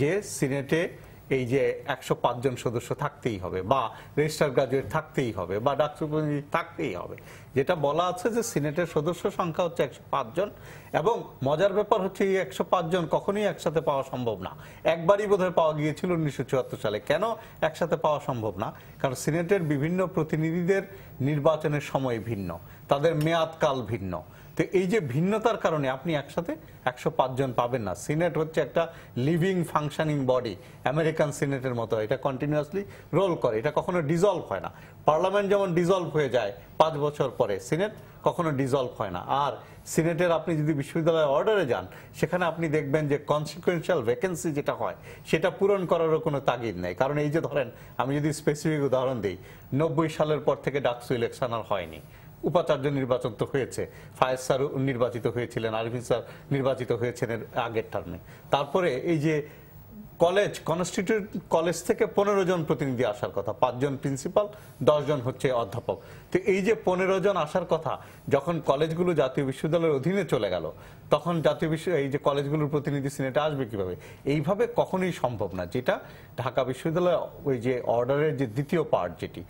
যে সিনেটে এই যে 105 জন সদস্য থাকতেই হবে, বা রেজিস্ট্রার গ্রাজুয়েট থাকতেই হবে, বা ডাক্তার প্রতিনিধি থাকতেই হবে। যেটা বলা আছে যে সিনেটের সদস্য সংখ্যা হচ্ছে 105 জন, এবং মজার ব্যাপার হচ্ছে এই 105 জন কখনোই একসাথে পাওয়া সম্ভব না। একবারই বোধহয় পাওয়া গিয়েছিল 1974 সালে। কেন একসাথে পাওয়া সম্ভব না? কারণ সিনেটের বিভিন্ন প্রতিনিধিদের নির্বাচনের সময় ভিন্ন, তাদের মেয়াদকাল ভিন্ন। তো এই যে ভিন্নতার কারণে আপনি একসাথে 105 জন পাবেন না। সিনেট হচ্ছে একটা লিভিং ফাংশনিং বডি, আমেরিকান সিনেটের মতো, এটা কন্টিনিউয়াসলি রোল করে, এটা কখনো ডিজলভ হয় না। পার্লামেন্ট যেমন ডিজলভ হয়ে যায় 5 বছর পরে, সিনেট কখনো ডিজলভ হয় না। আর সিনেটের আপনি যদি বিশ্ববিদ্যালয়ের অর্ডারে যান, সেখানে আপনি দেখবেন যে কনসিকুয়েন্সিয়াল ভ্যাকেন্সি যেটা হয় সেটা পূরণ করারও কোনো তাগিদ নেই। কারণ এই যে ধরেন, আমি যদি স্পেসিফিক উদাহরণ দিই, 90 সালের পর থেকে ডাকসু ইলেকশন আর হয়নি। উপাচার্য নির্বাচন তো হয়েছে, ফায়েজ স্যার নির্বাচিত হয়েছিলেন, আরিফিন স্যার নির্বাচিত হয়েছেন এর আগের টার্মে। তারপরে এই যে কলেজ, কনস্টিটিউট কলেজ থেকে 15 জন প্রতিনিধি আসার কথা, 5 জন প্রিন্সিপাল, 10 জন হচ্ছে অধ্যাপক। তো এই যে 15 জন আসার কথা, যখন কলেজগুলো জাতীয় বিশ্ববিদ্যালয়ের অধীনে চলে গেল, তখন এই যে কলেজগুলোর প্রতিনিধি সিনেটে আসবে কিভাবে? এইভাবে কখনোই সম্ভব না। যেটা ঢাকা বিশ্ববিদ্যালয় ওই যে অর্ডারের যে দ্বিতীয় পার্ট, যেটি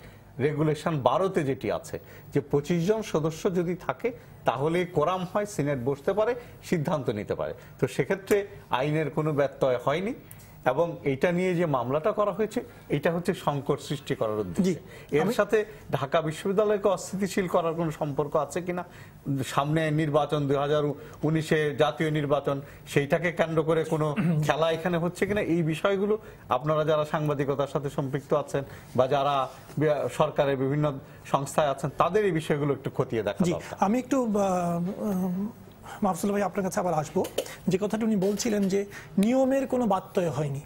রেগুলেশন 12-তে যেটি আছে, যে 25 জন সদস্য যদি থাকে তাহলে কোরাম হয়, সিনেট বসতে পারে, সিদ্ধান্ত নিতে পারে। তো সেক্ষেত্রে আইনের কোনো ব্যত্যয় হয়নি, এবং এইটা নিয়ে যে মামলাটা করা হয়েছে এটা হচ্ছে সংকট সৃষ্টি করার উদ্দেশ্যে। এর সাথে ঢাকা বিশ্ববিদ্যালয়কে অস্থিতিশীল করার কোনো সম্পর্ক আছে কিনা, সামনে নির্বাচন 2019-এ জাতীয় নির্বাচন, সেইটাকে কেন্দ্র করে কোনো খেলা এখানে হচ্ছে কিনা, এই বিষয়গুলো আপনারা যারা সাংবাদিকতার সাথে সম্পৃক্ত আছেন বা যারা সরকারের বিভিন্ন সংস্থায় আছেন, তাদের এই বিষয়গুলো একটু খতিয়ে দেখা দরকার। আমি একটু মাহফুজুল্লাহ ভাই আপনার কাছে আবার আসবো। যে কথাটি উনি বলছিলেন যে নিয়মের কোনো ব্যত্যয় হয়নি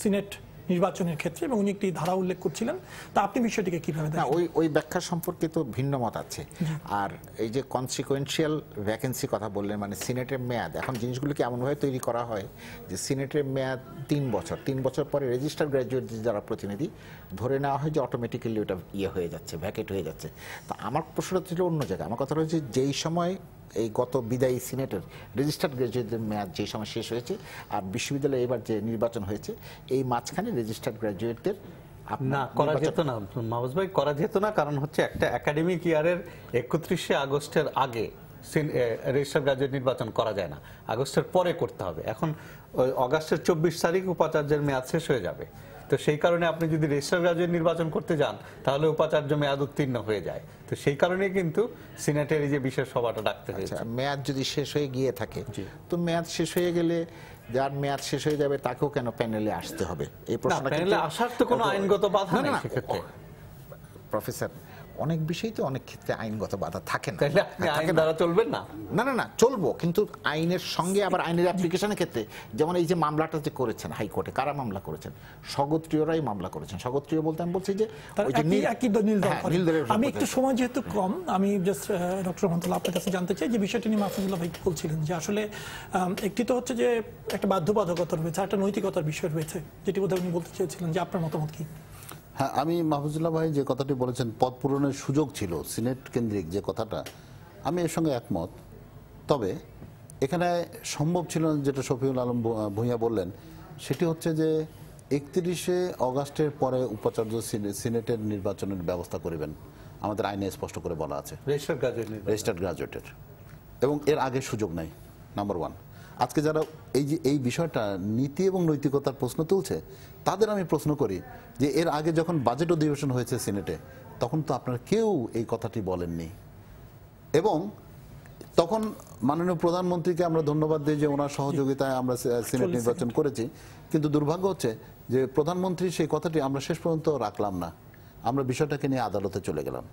সিনেট নির্বাচনের ক্ষেত্রে, এবং উনি একটি ধারা উল্লেখ করছিলেন, তা আপনি বিষয়টিকে কিভাবে দেখেন? ওই ব্যাখ্যা সম্পর্কে তো ভিন্ন মত আছে। আর এই যে কনসিকুয়েন্সিয়াল ভ্যাকেন্সি কথা বললেন, মানে সিনেটের মেয়াদ, এখন জিনিসগুলোকে এমনভাবে তৈরি করা হয় যে সিনেটের মেয়াদ 3 বছর, 3 বছর পরে রেজিস্টার গ্র্যাজুয়েট যারা প্রতিনিধি, ধরে নেওয়া হয় যে অটোমেটিক্যালি ওটা হয়ে যাচ্ছে, ভ্যাকেট হয়ে যাচ্ছে। তো আমার প্রশ্নটা ছিল অন্য জায়গায়। আমার কথা হচ্ছে যেই সময় এই গত বিদায়ী সিনেটের রেজিস্টার্ড গ্র্যাজুয়েটদের মেয়াদ যে সময় শেষ হয়েছে, আর বিশ্ববিদ্যালয়ে এবার যে নির্বাচন হয়েছে, এই মাঝখানে রেজিস্টার্ড গ্র্যাজুয়েটদের না করা যেত না মাহফুজ ভাই, করা যেত না। কারণ হচ্ছে একটা একাডেমিক ইয়ারের 31শে আগস্টের আগে রেজিস্টার্ড গ্র্যাজুয়েট নির্বাচন করা যায় না, আগস্টের পরে করতে হবে। এখন অগাস্টের 24 তারিখ উপাচার্যের মেয়াদ শেষ হয়ে যাবে। তো সেই কারণে আপনি যদি রেজিস্টার গ্র্যাজুয়েট নির্বাচন করতে যান, তাহলে উপাচার্য মেয়াদ উত্তীর্ণ হয়ে যায়। তো সেই কারণে কিন্তু সিনেটের এই যে বিশেষ সভাটা ডাকতে হয়েছে। মেয়াদ যদি শেষ হয়ে গিয়ে থাকে, তো মেয়াদ শেষ হয়ে গেলে যার মেয়াদ শেষ হয়ে যাবে তাকেও কেন প্যানেলে আসতে হবে? এই প্রশ্নটা প্যানেলে আসার তো কোনো আইনগত বাধা নেই সেক্ষেত্রে। প্রফেসর, অনেক বিষয় তো অনেক ক্ষেত্রে আইনগত বাধা থাকে না। তাহলে আপনি আইন দ্বারা চলবেন না? না না না, চলবো, কিন্তু আইনের সঙ্গে আবার আইনের অ্যাপ্লিকেশনের ক্ষেত্রে, যেমন এই যে মামলাটা যে করেছেন হাইকোর্টে, কারা মামলা করেছেন? স্বগোত্রীয়রাই মামলা করেছেন। স্বগোত্রীয় বলতে আমি বলছি যে আমি একটু সময় যেহেতু কম, আমি জাস্ট ডক্টর রহমতুল্লাহ আপনার কাছে জানতে চাই যে বিষয়টি নিয়ে মাহফুজুল্লাহ ভাই বলছিলেন যে আসলে একটি তো হচ্ছে যে একটা বাধ্যবাধকতা রয়েছে, একটা নৈতিকতার বিষয় রয়েছে, যেটি বোধহয় উনি বলতে চেয়েছিলেন, যে আপনার মতামত কি? হ্যাঁ, আমি মাহফুজুল্লাহ ভাই যে কথাটি বলেছেন পদ পূরণের সুযোগ ছিল সিনেট কেন্দ্রিক যে কথাটা, আমি এর সঙ্গে একমত। তবে এখানে সম্ভব ছিল না, যেটা শফিউল আলম ভূঁইয়া বললেন, সেটি হচ্ছে যে 31শে অগাস্টের পরে উপাচার্য সিনেটের নির্বাচনের ব্যবস্থা করবেন, আমাদের আইনে স্পষ্ট করে বলা আছে, রেজিস্টার্ড গ্র্যাজুয়েটের, এবং এর আগে সুযোগ নাই। নাম্বার 1। আজকে যারা এই বিষয়টা নীতি এবং নৈতিকতার প্রশ্ন তুলছে, তাদের আমি প্রশ্ন করি যে এর আগে যখন বাজেট অধিবেশন হয়েছে সিনেটে, তখন তো আপনারা কেউ এই কথাটি বলেননি, এবং তখন মাননীয় প্রধানমন্ত্রীকে আমরা ধন্যবাদ দিই যে ওনার সহযোগিতায় আমরা সিনেট নির্বাচন করেছি। কিন্তু দুর্ভাগ্য হচ্ছে যে প্রধানমন্ত্রী সেই কথাটি আমরা শেষ পর্যন্ত রাখলাম না, আমরা বিষয়টাকে নিয়ে আদালতে চলে গেলাম।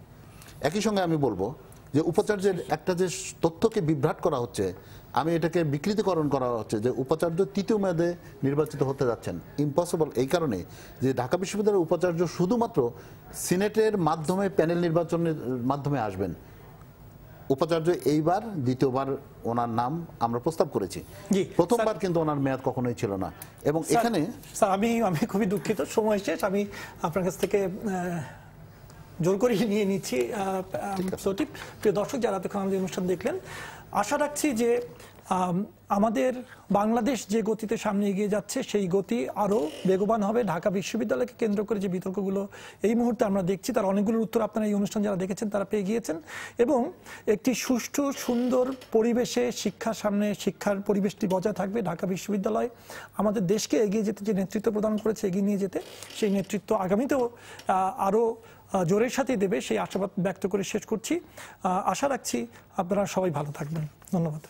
একই সঙ্গে আমি বলবো যে উপাচার্যের একটা যে তথ্যকে বিভ্রাট করা হচ্ছে, আমি এটাকে বিকৃতিকরণ করা হচ্ছে যে উপাচার্য 3য় মেয়াদে নির্বাচিত হতে যাচ্ছেন। ইম্পসিবল এই কারণে যে ঢাকা বিশ্ববিদ্যালয়ের উপাচার্য শুধুমাত্র সিনেটের মাধ্যমে প্যানেল নির্বাচনের মাধ্যমে আসবেন। উপাচার্য এইবার দ্বিতীয়বার ওনার নাম আমরা প্রস্তাব করেছি, প্রথমবার কিন্তু ওনার মেয়াদ কখনোই ছিল না। এবং এখানে স্যার আমি খুবই দুঃখিত, সময় শেষ। আমি আপনার কাছ থেকে জোর করে নিয়ে নিচ্ছি। প্রিয় দর্শক, যারা এতক্ষণ আমাদের অনুষ্ঠান দেখলেন, আশা রাখছি যে আমাদের বাংলাদেশ যে গতিতে সামনে এগিয়ে যাচ্ছে সেই গতি আরও বেগবান হবে। ঢাকা বিশ্ববিদ্যালয়কে কেন্দ্র করে যে বিতর্কগুলো এই মুহূর্তে আমরা দেখছি তার অনেকগুলোর উত্তর আপনারা এই অনুষ্ঠান যারা দেখেছেন তারা পেয়ে গিয়েছেন, এবং একটি সুষ্ঠু সুন্দর পরিবেশে শিক্ষার পরিবেশটি বজায় থাকবে। ঢাকা বিশ্ববিদ্যালয় আমাদের দেশকে এগিয়ে যেতে যে নেতৃত্ব প্রদান করেছে, এগিয়ে নিয়ে যেতে, সেই নেতৃত্ব আগামীতেও আরও জোরের সাথে দেবে, সেই আশাবাদ ব্যক্ত করে শেষ করছি। আশা রাখছি আপনারা সবাই ভালো থাকবেন। ধন্যবাদ।